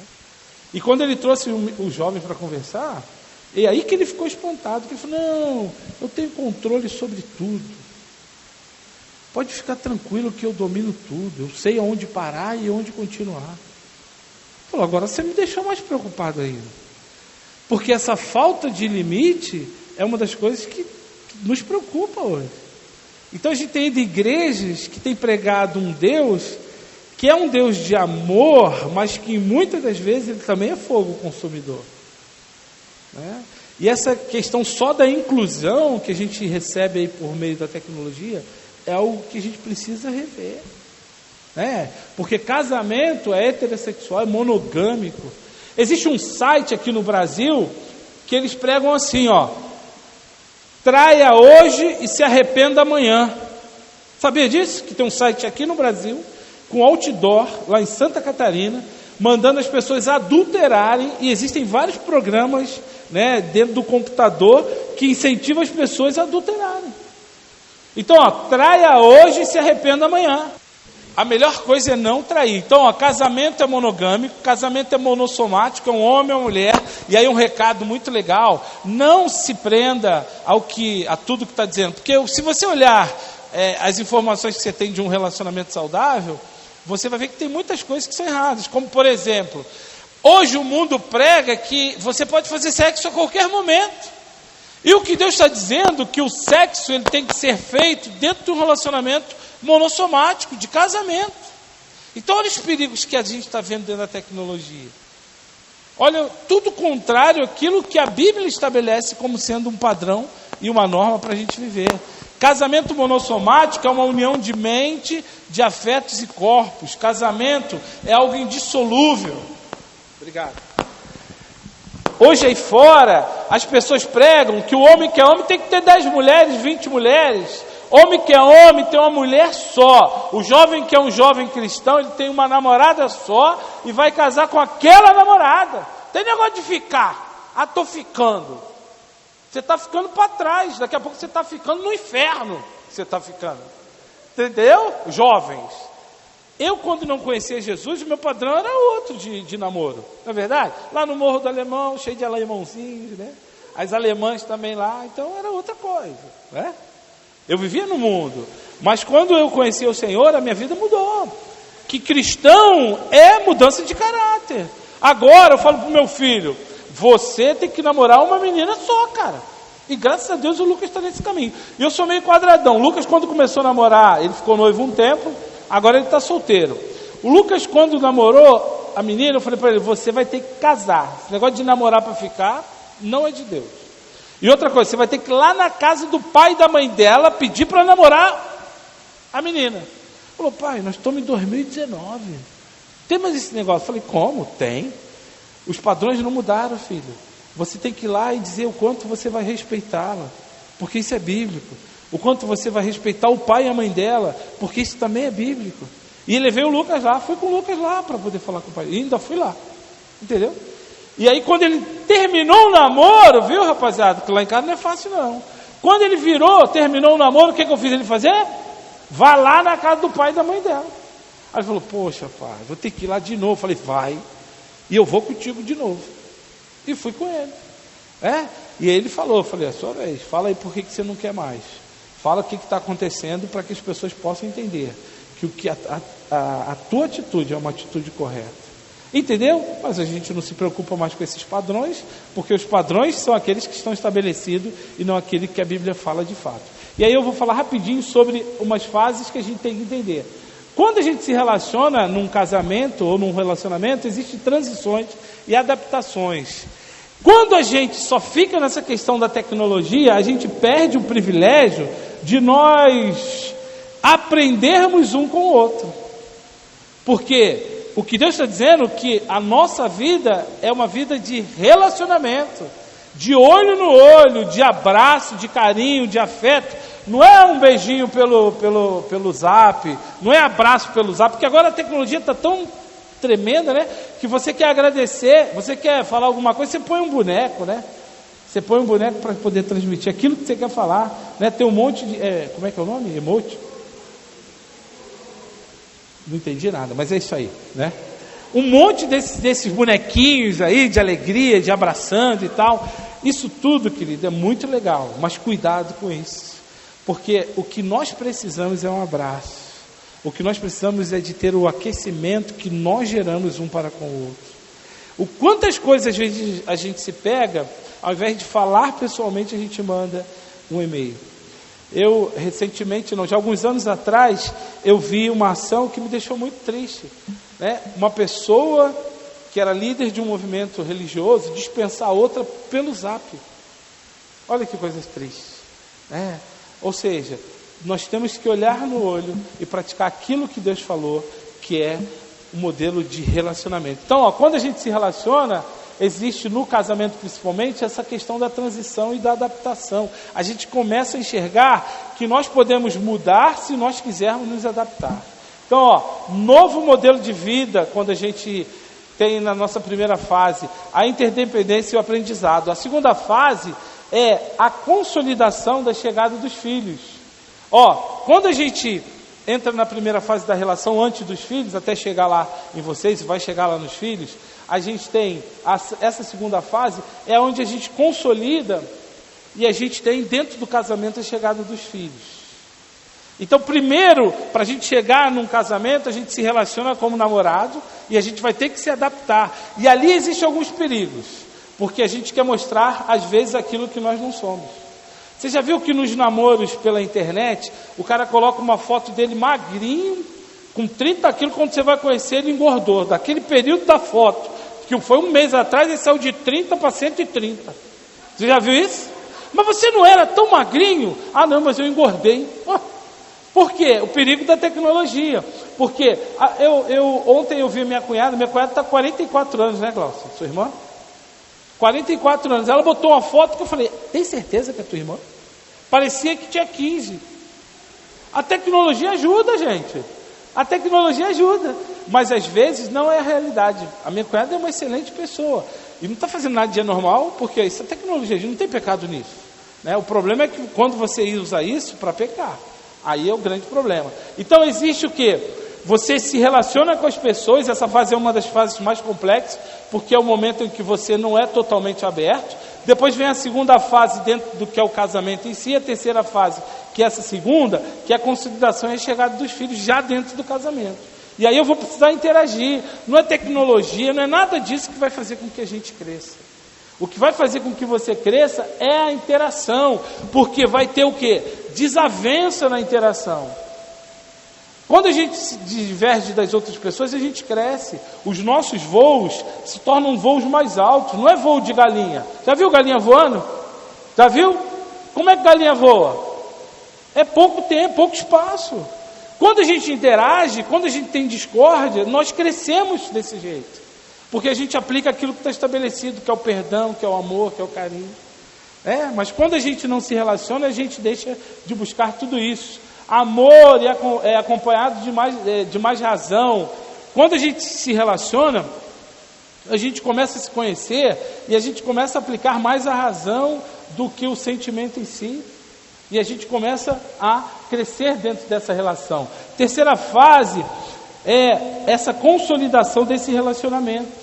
E quando ele trouxe o jovem para conversar, e aí que ele ficou espantado, que ele falou, não, eu tenho controle sobre tudo. Pode ficar tranquilo que eu domino tudo, eu sei aonde parar e onde continuar. Ele falou, agora você me deixou mais preocupado ainda. Porque essa falta de limite é uma das coisas que nos preocupa hoje. Então a gente tem ido igrejas que tem pregado um Deus que é um Deus de amor, mas que muitas das vezes ele também é fogo consumidor, né? E essa questão só da inclusão que a gente recebe aí por meio da tecnologia é algo que a gente precisa rever, né? Porque casamento é heterossexual, é monogâmico. Existe um site aqui no Brasil que eles pregam assim, ó: traia hoje e se arrependa amanhã. Sabia disso? Que tem um site aqui no Brasil com outdoor lá em Santa Catarina, mandando as pessoas adulterarem, e existem vários programas, né, dentro do computador que incentivam as pessoas a adulterarem. Então, ó, traia hoje e se arrependa amanhã. A melhor coisa é não trair. Então, ó, casamento é monogâmico, casamento é monossomático, é um homem e uma mulher. E aí um recado muito legal: não se prenda a tudo que está dizendo, porque se você olhar as informações que você tem de um relacionamento saudável, você vai ver que tem muitas coisas que são erradas. Como, por exemplo, hoje o mundo prega que você pode fazer sexo a qualquer momento. E o que Deus está dizendo, que o sexo ele tem que ser feito dentro de um relacionamento monossomático, de casamento. Então olha os perigos que a gente está vendo dentro da tecnologia. Olha, tudo contrário àquilo que a Bíblia estabelece como sendo um padrão e uma norma para a gente viver. Casamento monossomático é uma união de mente, de afetos e corpos. Casamento é algo indissolúvel. Obrigado. Hoje aí fora, as pessoas pregam que o homem que é homem tem que ter 10 mulheres, 20 mulheres. Homem que é homem tem uma mulher só. O jovem que é um jovem cristão, ele tem uma namorada só e vai casar com aquela namorada. Tem negócio de ficar. Ah, estou ficando. Você está ficando para trás. Daqui a pouco você está ficando no inferno. Você está ficando. Entendeu? Jovens. Eu, quando não conhecia Jesus, o meu padrão era outro de namoro. Não é verdade? Lá no Morro do Alemão, cheio de alemãozinhos, né? As alemãs também lá. Então era outra coisa, né? Eu vivia no mundo. Mas quando eu conheci o Senhor, a minha vida mudou. Que cristão é mudança de caráter. Agora eu falo para o meu filho: você tem que namorar uma menina só, cara. E graças a Deus o Lucas está nesse caminho. E eu sou meio quadradão. O Lucas, quando começou a namorar, ele ficou noivo um tempo, agora ele está solteiro. O Lucas, quando namorou a menina, eu falei para ele: você vai ter que casar. Esse negócio de namorar para ficar não é de Deus. E outra coisa, você vai ter que ir lá na casa do pai e da mãe dela pedir para namorar a menina. Ele falou: pai, nós estamos em 2019. Tem mais esse negócio? Eu falei: como? Tem. Os padrões não mudaram, filho. Você tem que ir lá e dizer o quanto você vai respeitá-la, porque isso é bíblico. O quanto você vai respeitar o pai e a mãe dela, porque isso também é bíblico. E ele levei o Lucas lá, fui com o Lucas lá para poder falar com o pai. E ainda fui lá, entendeu? E aí quando ele terminou o namoro, viu, rapaziada, que lá em casa não é fácil não. Quando ele terminou o namoro, o que eu fiz ele fazer? Vá lá na casa do pai e da mãe dela. Aí ele falou: poxa, pai, vou ter que ir lá de novo. Eu falei: vai, e eu vou contigo de novo. E fui com ele. E aí ele falou, eu falei: é a sua vez, fala aí por que você não quer mais. Fala o que está acontecendo para que as pessoas possam entender que a tua atitude é uma atitude correta. Entendeu? Mas a gente não se preocupa mais com esses padrões, porque os padrões são aqueles que estão estabelecidos e não aquele que a Bíblia fala de fato. E aí eu vou falar rapidinho sobre umas fases que a gente tem que entender. Quando a gente se relaciona num casamento ou num relacionamento, existem transições e adaptações. Quando a gente só fica nessa questão da tecnologia, a gente perde o privilégio de nós aprendermos um com o outro. Porque o que Deus está dizendo é que a nossa vida é uma vida de relacionamento, de olho no olho, de abraço, de carinho, de afeto. Não é um beijinho pelo zap, não é abraço pelo zap, porque agora a tecnologia está tão tremenda, né? Que você quer agradecer, você quer falar alguma coisa, você põe um boneco, né? Você põe um boneco para poder transmitir aquilo que você quer falar, né? Tem um monte de... como é que é o nome? Emoji? Não entendi nada, mas é isso aí, né? Um monte desses bonequinhos aí, de alegria, de abraçando e tal. Isso tudo, querido, é muito legal, mas cuidado com isso. Porque o que nós precisamos é um abraço. O que nós precisamos é de ter o aquecimento que nós geramos um para com o outro. O quantas coisas às vezes a gente se pega, ao invés de falar pessoalmente, a gente manda um e-mail. Eu, recentemente, já alguns anos atrás, eu vi uma ação que me deixou muito triste, né? Uma pessoa que era líder de um movimento religioso dispensar a outra pelo zap. Olha que coisa triste, né? Ou seja, nós temos que olhar no olho e praticar aquilo que Deus falou, que é o modelo de relacionamento. Então, quando a gente se relaciona, existe no casamento principalmente essa questão da transição e da adaptação. A gente começa a enxergar que nós podemos mudar se nós quisermos nos adaptar. Então, novo modelo de vida, quando a gente tem na nossa primeira fase a interdependência e o aprendizado. A segunda fase é a consolidação da chegada dos filhos. Quando a gente entra na primeira fase da relação antes dos filhos, até chegar lá em vocês, vai chegar lá nos filhos, a gente tem essa segunda fase, é onde a gente consolida e a gente tem dentro do casamento a chegada dos filhos. Então, primeiro, para a gente chegar num casamento, a gente se relaciona como namorado e a gente vai ter que se adaptar. E ali existem alguns perigos, porque a gente quer mostrar, às vezes, aquilo que nós não somos. Você já viu que nos namoros pela internet, o cara coloca uma foto dele magrinho, com 30 quilos, quando você vai conhecer, ele engordou. Daquele período da foto, que foi um mês atrás, ele saiu de 30 para 130. Você já viu isso? Mas você não era tão magrinho? Ah, não, mas eu engordei. Por quê? O perigo da tecnologia. Porque ontem eu vi minha cunhada está com 44 anos, né, Glaucia? Sua irmã? 44 anos. Ela botou uma foto que eu falei, tem certeza que é tua irmã? Parecia que tinha 15. A tecnologia ajuda, gente. A tecnologia ajuda. Mas às vezes não é a realidade. A minha cunhada é uma excelente pessoa. E não está fazendo nada de anormal, porque isso é tecnologia, a gente não tem pecado nisso, né? O problema é que quando você usa isso para pecar, aí é o grande problema. Então existe o quê? Você se relaciona com as pessoas, essa fase é uma das fases mais complexas, porque é o momento em que você não é totalmente aberto. Depois vem a segunda fase dentro do que é o casamento em si, a terceira fase, que é essa segunda, que é a consolidação e a chegada dos filhos já dentro do casamento. E aí eu vou precisar interagir, não é tecnologia, não é nada disso que vai fazer com que a gente cresça. O que vai fazer com que você cresça é a interação, porque vai ter o quê? Desavença na interação. Quando a gente se diverge das outras pessoas, a gente cresce. Os nossos voos se tornam voos mais altos, não é voo de galinha. Já viu galinha voando? Já viu? Como é que galinha voa? É pouco tempo, pouco espaço. Quando a gente interage, quando a gente tem discórdia, nós crescemos desse jeito. Porque a gente aplica aquilo que está estabelecido, que é o perdão, que é o amor, que é o carinho. Mas quando a gente não se relaciona, a gente deixa de buscar tudo isso. Amor é acompanhado de mais razão. Quando a gente se relaciona, a gente começa a se conhecer e a gente começa a aplicar mais a razão do que o sentimento em si. E a gente começa a crescer dentro dessa relação. Terceira fase é essa consolidação desse relacionamento.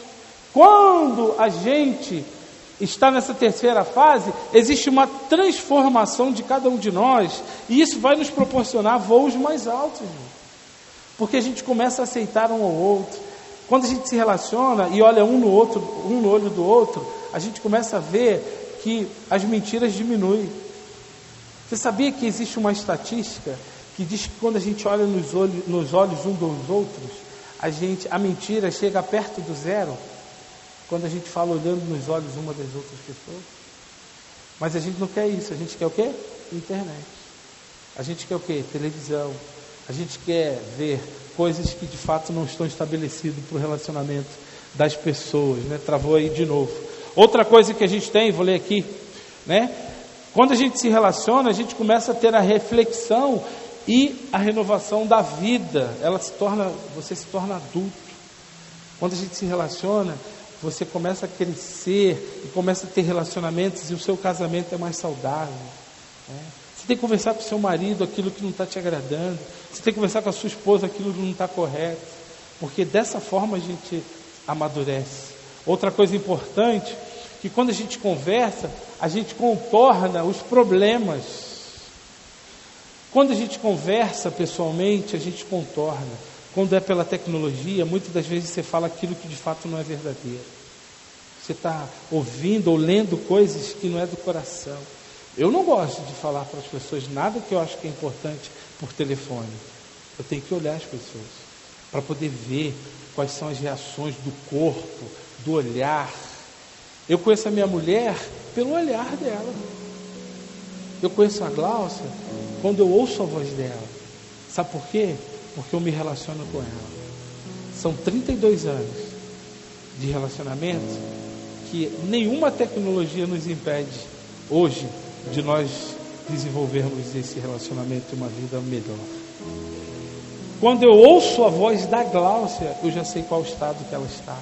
Quando a gente está nessa terceira fase, existe uma transformação de cada um de nós, e isso vai nos proporcionar voos mais altos. Porque a gente começa a aceitar um ao outro. Quando a gente se relaciona e olha um no outro, um no olho do outro, a gente começa a ver que as mentiras diminuem. Você sabia que existe uma estatística que diz que quando a gente olha nos olhos um dos outros, a mentira chega perto do zero, quando a gente fala olhando nos olhos uma das outras pessoas? Mas a gente não quer isso. A gente quer o quê? Internet. A gente quer o quê? Televisão. A gente quer ver coisas que de fato não estão estabelecidas para o relacionamento das pessoas, né? Travou aí de novo. Outra coisa que a gente tem, vou ler aqui, né? Quando a gente se relaciona, a gente começa a ter a reflexão e a renovação da vida. Você se torna adulto. Quando a gente se relaciona, você começa a crescer e começa a ter relacionamentos e o seu casamento é mais saudável, né? Você tem que conversar com o seu marido aquilo que não está te agradando. Você tem que conversar com a sua esposa aquilo que não está correto. Porque dessa forma a gente amadurece. Outra coisa importante, que quando a gente conversa, a gente contorna os problemas. Quando a gente conversa pessoalmente, a gente contorna. Quando é pela tecnologia, muitas das vezes você fala aquilo que de fato não é verdadeiro. Você está ouvindo ou lendo coisas que não é do coração. Eu não gosto de falar para as pessoas nada que eu acho que é importante por telefone. Eu tenho que olhar as pessoas para poder ver quais são as reações do corpo, do olhar. Eu conheço a minha mulher pelo olhar dela. Eu conheço a Gláucia quando eu ouço a voz dela. Sabe por quê? Porque eu me relaciono com ela. São 32 anos de relacionamento que nenhuma tecnologia nos impede hoje de nós desenvolvermos esse relacionamento e uma vida melhor. Quando eu ouço a voz da Gláucia, eu já sei qual estado que ela está.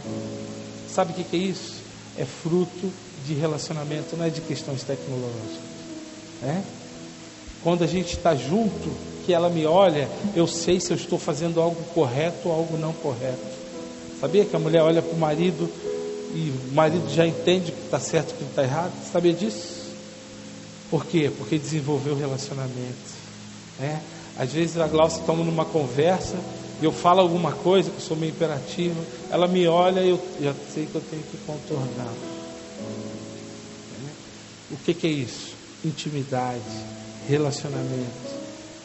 Sabe o que é isso? É fruto de relacionamento, não é de questões tecnológicas, né? Quando a gente está junto, que ela me olha, eu sei se eu estou fazendo algo correto ou algo não correto. Sabia que a mulher olha para o marido e o marido já entende que está certo e que está errado? Sabia disso? Por quê? Porque desenvolveu o relacionamento, né? Às vezes a Gláucia está numa conversa e eu falo alguma coisa, que eu sou meio imperativo, ela me olha e eu já sei que eu tenho que contornar. O que é isso? Intimidade, relacionamento,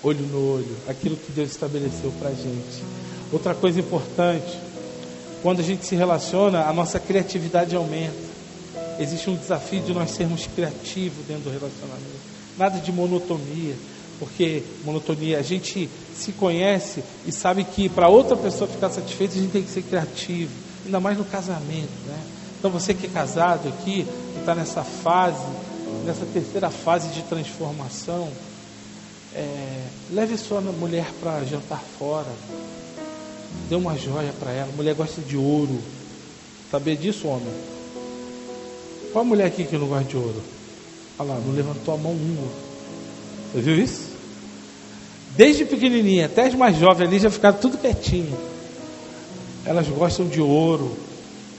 olho no olho, aquilo que Deus estabeleceu para a gente. Outra coisa importante, quando a gente se relaciona, a nossa criatividade aumenta. Existe um desafio de nós sermos criativos dentro do relacionamento. Nada de monotonia, porque monotonia, a gente se conhece e sabe que para outra pessoa ficar satisfeita, a gente tem que ser criativo, ainda mais no casamento, né? Então você que é casado aqui, que está nessa fase, nessa terceira fase de transformação, leve sua mulher para jantar fora, dê uma joia para ela. A mulher gosta de ouro. Sabia disso, homem? Qual a mulher aqui que não gosta de ouro? Olha lá, não levantou a mão uma. Você viu isso? Desde pequenininha até as mais jovens ali já ficaram tudo quietinho. Elas gostam de ouro,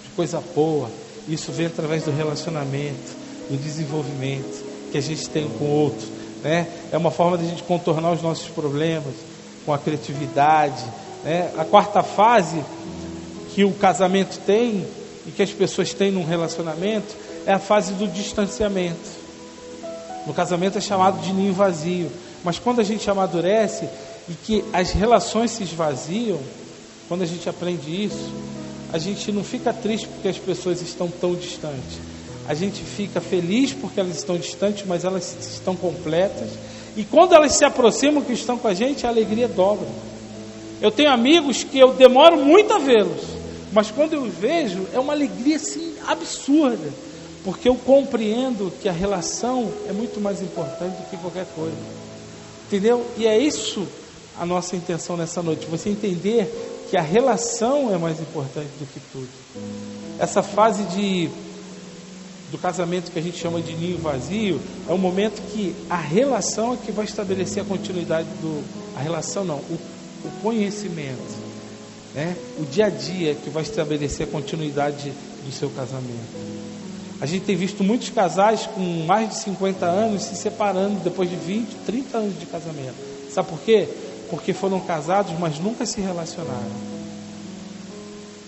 de coisa boa. Isso vem através do relacionamento, do desenvolvimento que a gente tem com o outro, né? É uma forma de a gente contornar os nossos problemas com a criatividade, né? A quarta fase que o casamento tem e que as pessoas têm num relacionamento é a fase do distanciamento. No casamento é chamado de ninho vazio, mas quando a gente amadurece e que as relações se esvaziam, quando a gente aprende isso, a gente não fica triste porque as pessoas estão tão distantes. A gente fica feliz porque elas estão distantes, mas elas estão completas. E quando elas se aproximam, que estão com a gente, a alegria dobra. Eu tenho amigos que eu demoro muito a vê-los, mas quando eu os vejo, é uma alegria assim absurda, porque eu compreendo que a relação é muito mais importante do que qualquer coisa. Entendeu? E é isso a nossa intenção nessa noite, você entender que a relação é mais importante do que tudo. Essa fase do casamento que a gente chama de ninho vazio é um momento que a relação é que vai estabelecer a continuidade a relação não, o conhecimento, né? O dia a dia que vai estabelecer a continuidade do seu casamento. A gente tem visto muitos casais com mais de 50 anos se separando depois de 20, 30 anos de casamento. Sabe por quê? porque foram casados, mas nunca se relacionaram.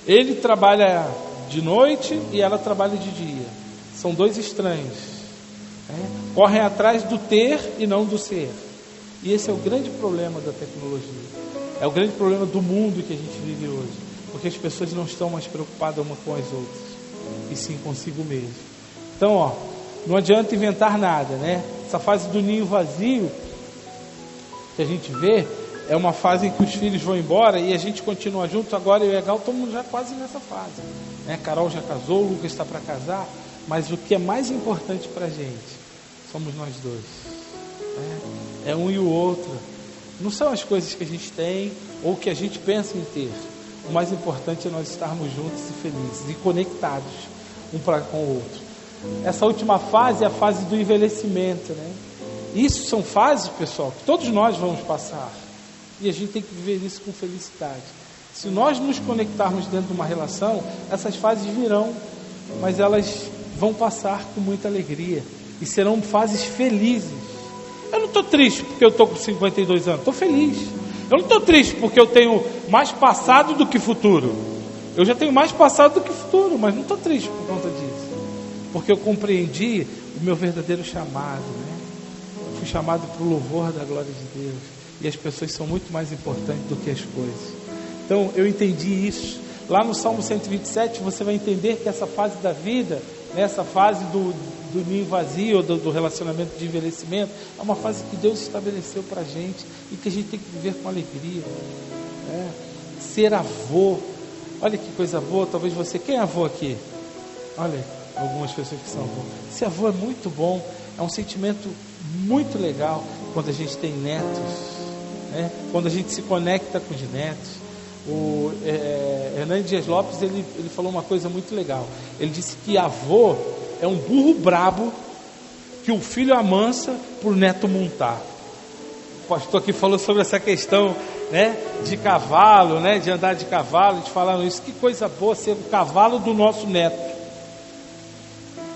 Ele trabalha de noite e ela trabalha de dia. São dois estranhos, né? Correm atrás do ter e não do ser. E esse é o grande problema da tecnologia. É o grande problema do mundo que a gente vive hoje. Porque as pessoas não estão mais preocupadas umas com as outras, e sim consigo mesmo. Então, não adianta inventar nada, né? Essa fase do ninho vazio que a gente vê é uma fase em que os filhos vão embora e a gente continua junto. Agora eu e a Gal estamos já quase nessa fase, né? Carol já casou, o Lucas está para casar. Mas o que é mais importante para a gente somos nós dois, né? É um e o outro. Não são as coisas que a gente tem ou que a gente pensa em ter. O mais importante é nós estarmos juntos e felizes e conectados um para com o outro. Essa última fase é a fase do envelhecimento, né? Isso são fases, pessoal, que todos nós vamos passar. E a gente tem que viver isso com felicidade. Se nós nos conectarmos dentro de uma relação, essas fases virão, mas elas vão passar com muita alegria. E serão fases felizes. Eu não estou triste porque eu estou com 52 anos. Estou feliz. Eu não estou triste porque eu tenho mais passado do que futuro. Eu já tenho mais passado do que futuro, mas não estou triste por conta disso. Porque eu compreendi o meu verdadeiro chamado, né? Eu fui chamado para o louvor da glória de Deus. E as pessoas são muito mais importantes do que as coisas. Então eu entendi isso. Lá no Salmo 127 você vai entender que essa fase da vida, essa fase do ninho vazio, do relacionamento de envelhecimento, é uma fase que Deus estabeleceu para a gente e que a gente tem que viver com alegria, né? Ser avô, olha que coisa boa. Talvez você, quem é avô aqui? Olha, algumas pessoas que são avô. Ser avô é muito bom, é um sentimento muito legal quando a gente tem netos, né? Quando a gente se conecta com os netos. O Hernani Dias Lopes ele falou uma coisa muito legal. Ele disse que avô é um burro brabo que o filho amansa para o neto montar. O pastor aqui falou sobre essa questão, né, de cavalo, né, de andar de cavalo. Eles falaram isso, que coisa boa ser o cavalo do nosso neto.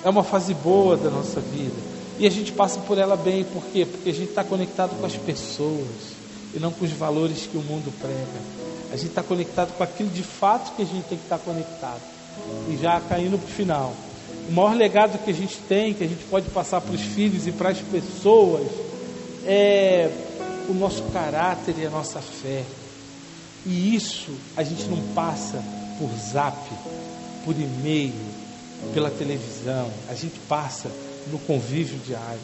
É uma fase boa da nossa vida e a gente passa por ela bem. Por quê? Porque a gente está conectado com as pessoas e não com os valores que o mundo prega. A gente está conectado com aquilo de fato que a gente tem que estar conectado. E já caindo para o final, o maior legado que a gente tem, que a gente pode passar para os filhos e para as pessoas, é o nosso caráter e a nossa fé. E isso a gente não passa por zap, por e-mail, pela televisão. A gente passa no convívio diário.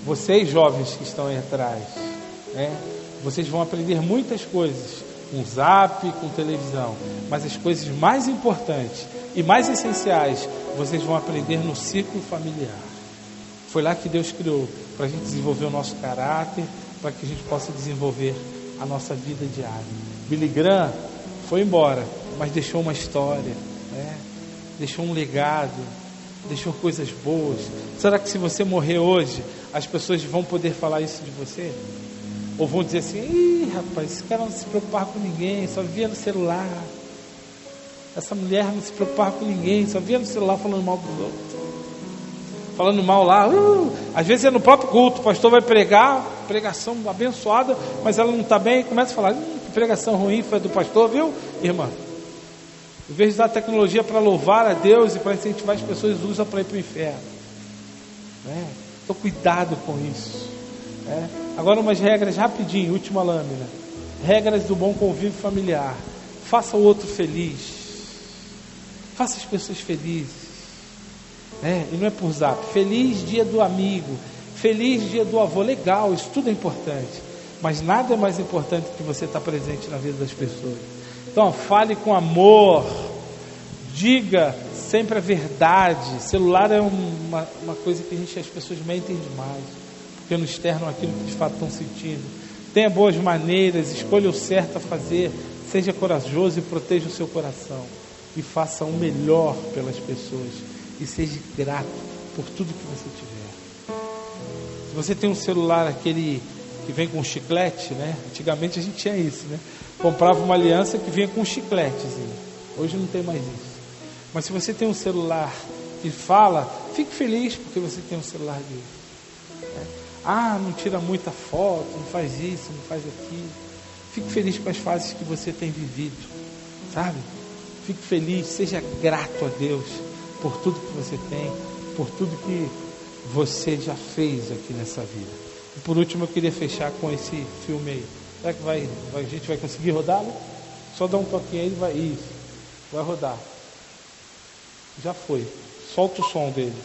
Vocês jovens que estão aí atrás, né, vocês vão aprender muitas coisas com zap, com televisão, mas as coisas mais importantes e mais essenciais vocês vão aprender no círculo familiar. Foi lá que Deus criou para a gente desenvolver o nosso caráter, para que a gente possa desenvolver a nossa vida diária. Billy Graham foi embora, mas deixou uma história, né? Deixou um legado, deixou coisas boas. Será que se você morrer hoje, as pessoas vão poder falar isso de você? Ou vão dizer assim: ih, rapaz, esse cara não se preocupava com ninguém, só via no celular. Essa mulher não se preocupava com ninguém, só via no celular falando mal dos outros. Falando mal lá. Às vezes é no próprio culto, o pastor vai pregar, pregação abençoada, mas ela não está bem, e começa a falar: que pregação ruim foi a do pastor, viu, irmã? Em vez de usar a tecnologia para louvar a Deus e para incentivar as pessoas, usa para ir para o inferno. Então cuidado com isso. Agora umas regras rapidinho, última lâmina. Regras do bom convívio familiar. Faça o outro feliz. Faça as pessoas felizes. E não é por zap. Feliz dia do amigo. Feliz dia do avô. Legal, isso tudo é importante. Mas nada é mais importante que você estar presente na vida das pessoas. Então fale com amor. Diga sempre a verdade. Celular é uma coisa que as pessoas mentem demais, porque não externam aquilo que de fato estão sentindo. Tenha boas maneiras, escolha o certo a fazer, seja corajoso e proteja o seu coração. E faça o melhor pelas pessoas. E seja grato por tudo que você tiver. Se você tem um celular aquele que vem com chiclete, né? Antigamente a gente tinha isso, né? Comprava uma aliança que vinha com um chicletezinho. Hoje não tem mais isso. Mas se você tem um celular que fala, fique feliz porque você tem um celular dele. não tira muita foto, não faz isso, não faz aquilo. Fique feliz com as fases que você tem vivido, sabe? Fique feliz, seja grato a Deus por tudo que você tem, por tudo que você já fez aqui nessa vida. E por último, eu queria fechar com esse filme aí. Será que a gente vai conseguir rodá-lo? Só dá um toquinho aí, vai rodar. Já foi. Solta o som dele.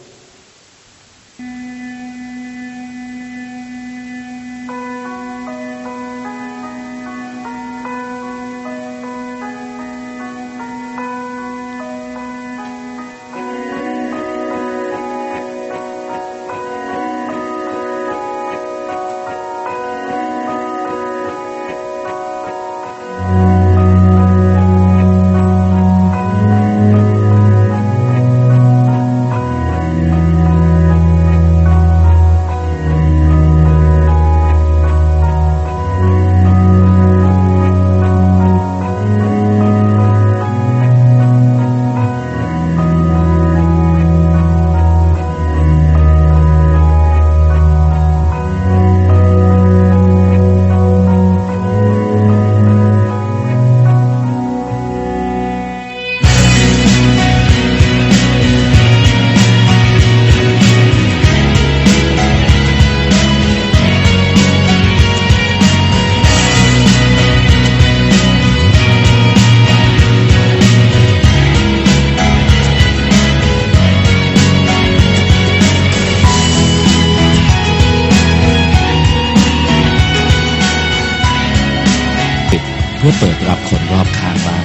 เพื่อเปิดรับคนรอบข้างบ้าง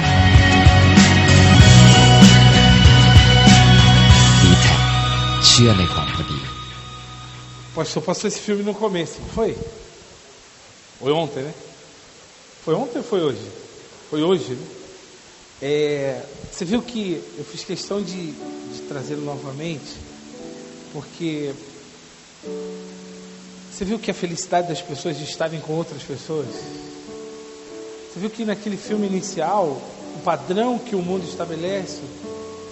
D-Tech เชื่อในความพอดี Pastor, passou esse filme no começo, não foi? Foi ontem, né? Foi ontem ou foi hoje? Foi hoje, né? Você viu que eu fiz questão de trazê-lo novamente, porque você viu que a felicidade das pessoas de estarem com outras pessoas? Você viu que naquele filme inicial, o padrão que o mundo estabelece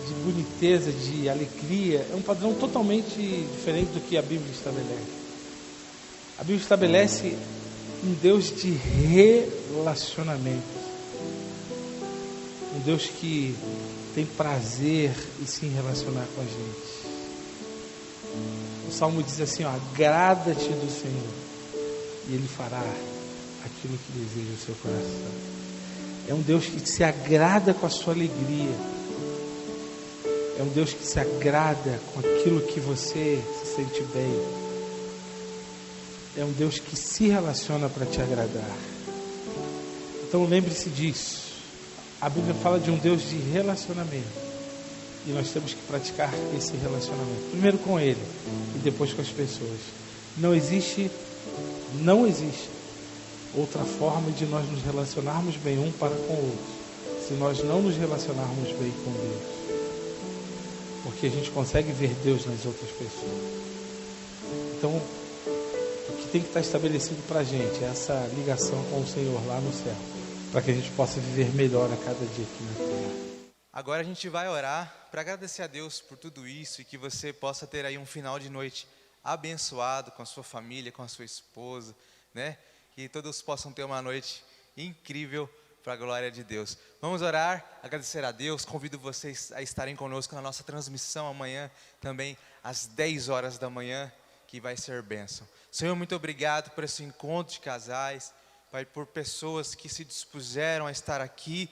de boniteza, de alegria, é um padrão totalmente diferente do que a Bíblia estabelece. A Bíblia estabelece um Deus de relacionamento, um Deus que tem prazer em se relacionar com a gente. O Salmo diz assim, agrada-te do Senhor e Ele fará aquilo que deseja o seu coração. É um Deus que se agrada com a sua alegria. É um Deus que se agrada com aquilo que você se sente bem. É um Deus que se relaciona para te agradar. Então lembre-se disso. A Bíblia fala de um Deus de relacionamento. E nós temos que praticar esse relacionamento. Primeiro com Ele e depois com as pessoas. Não existe outra forma de nós nos relacionarmos bem um para com o outro, se nós não nos relacionarmos bem com Deus, porque a gente consegue ver Deus nas outras pessoas. Então, o que tem que estar estabelecido para a gente é essa ligação com o Senhor lá no céu, para que a gente possa viver melhor a cada dia aqui na terra. Agora a gente vai orar para agradecer a Deus por tudo isso e que você possa ter aí um final de noite abençoado com a sua família, com a sua esposa, né? Que todos possam ter uma noite incrível para a glória de Deus. Vamos orar, agradecer a Deus. Convido vocês a estarem conosco na nossa transmissão amanhã, também às 10 horas da manhã, que vai ser bênção. Senhor, muito obrigado por esse encontro de casais, Pai, por pessoas que se dispuseram a estar aqui,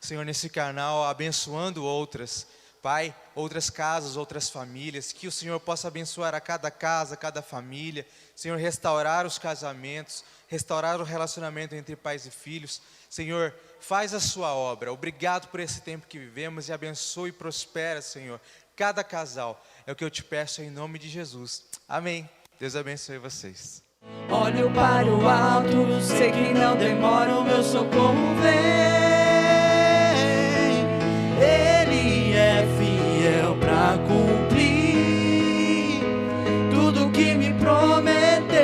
Senhor, nesse canal, abençoando outras. Pai, outras casas, outras famílias, que o Senhor possa abençoar a cada casa, a cada família. Senhor, restaurar os casamentos, restaurar o relacionamento entre pais e filhos. Senhor, faz a sua obra. Obrigado por esse tempo que vivemos e abençoe e prospera, Senhor, cada casal. É o que eu te peço em nome de Jesus. Amém. Deus abençoe vocês. Olho para o alto, sei que não demora, o meu socorro vem. Ele é fiel para cumprir tudo que me prometeu,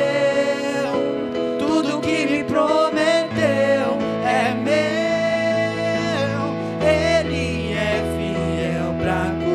tudo que me prometeu é meu. Ele é fiel para cumprir.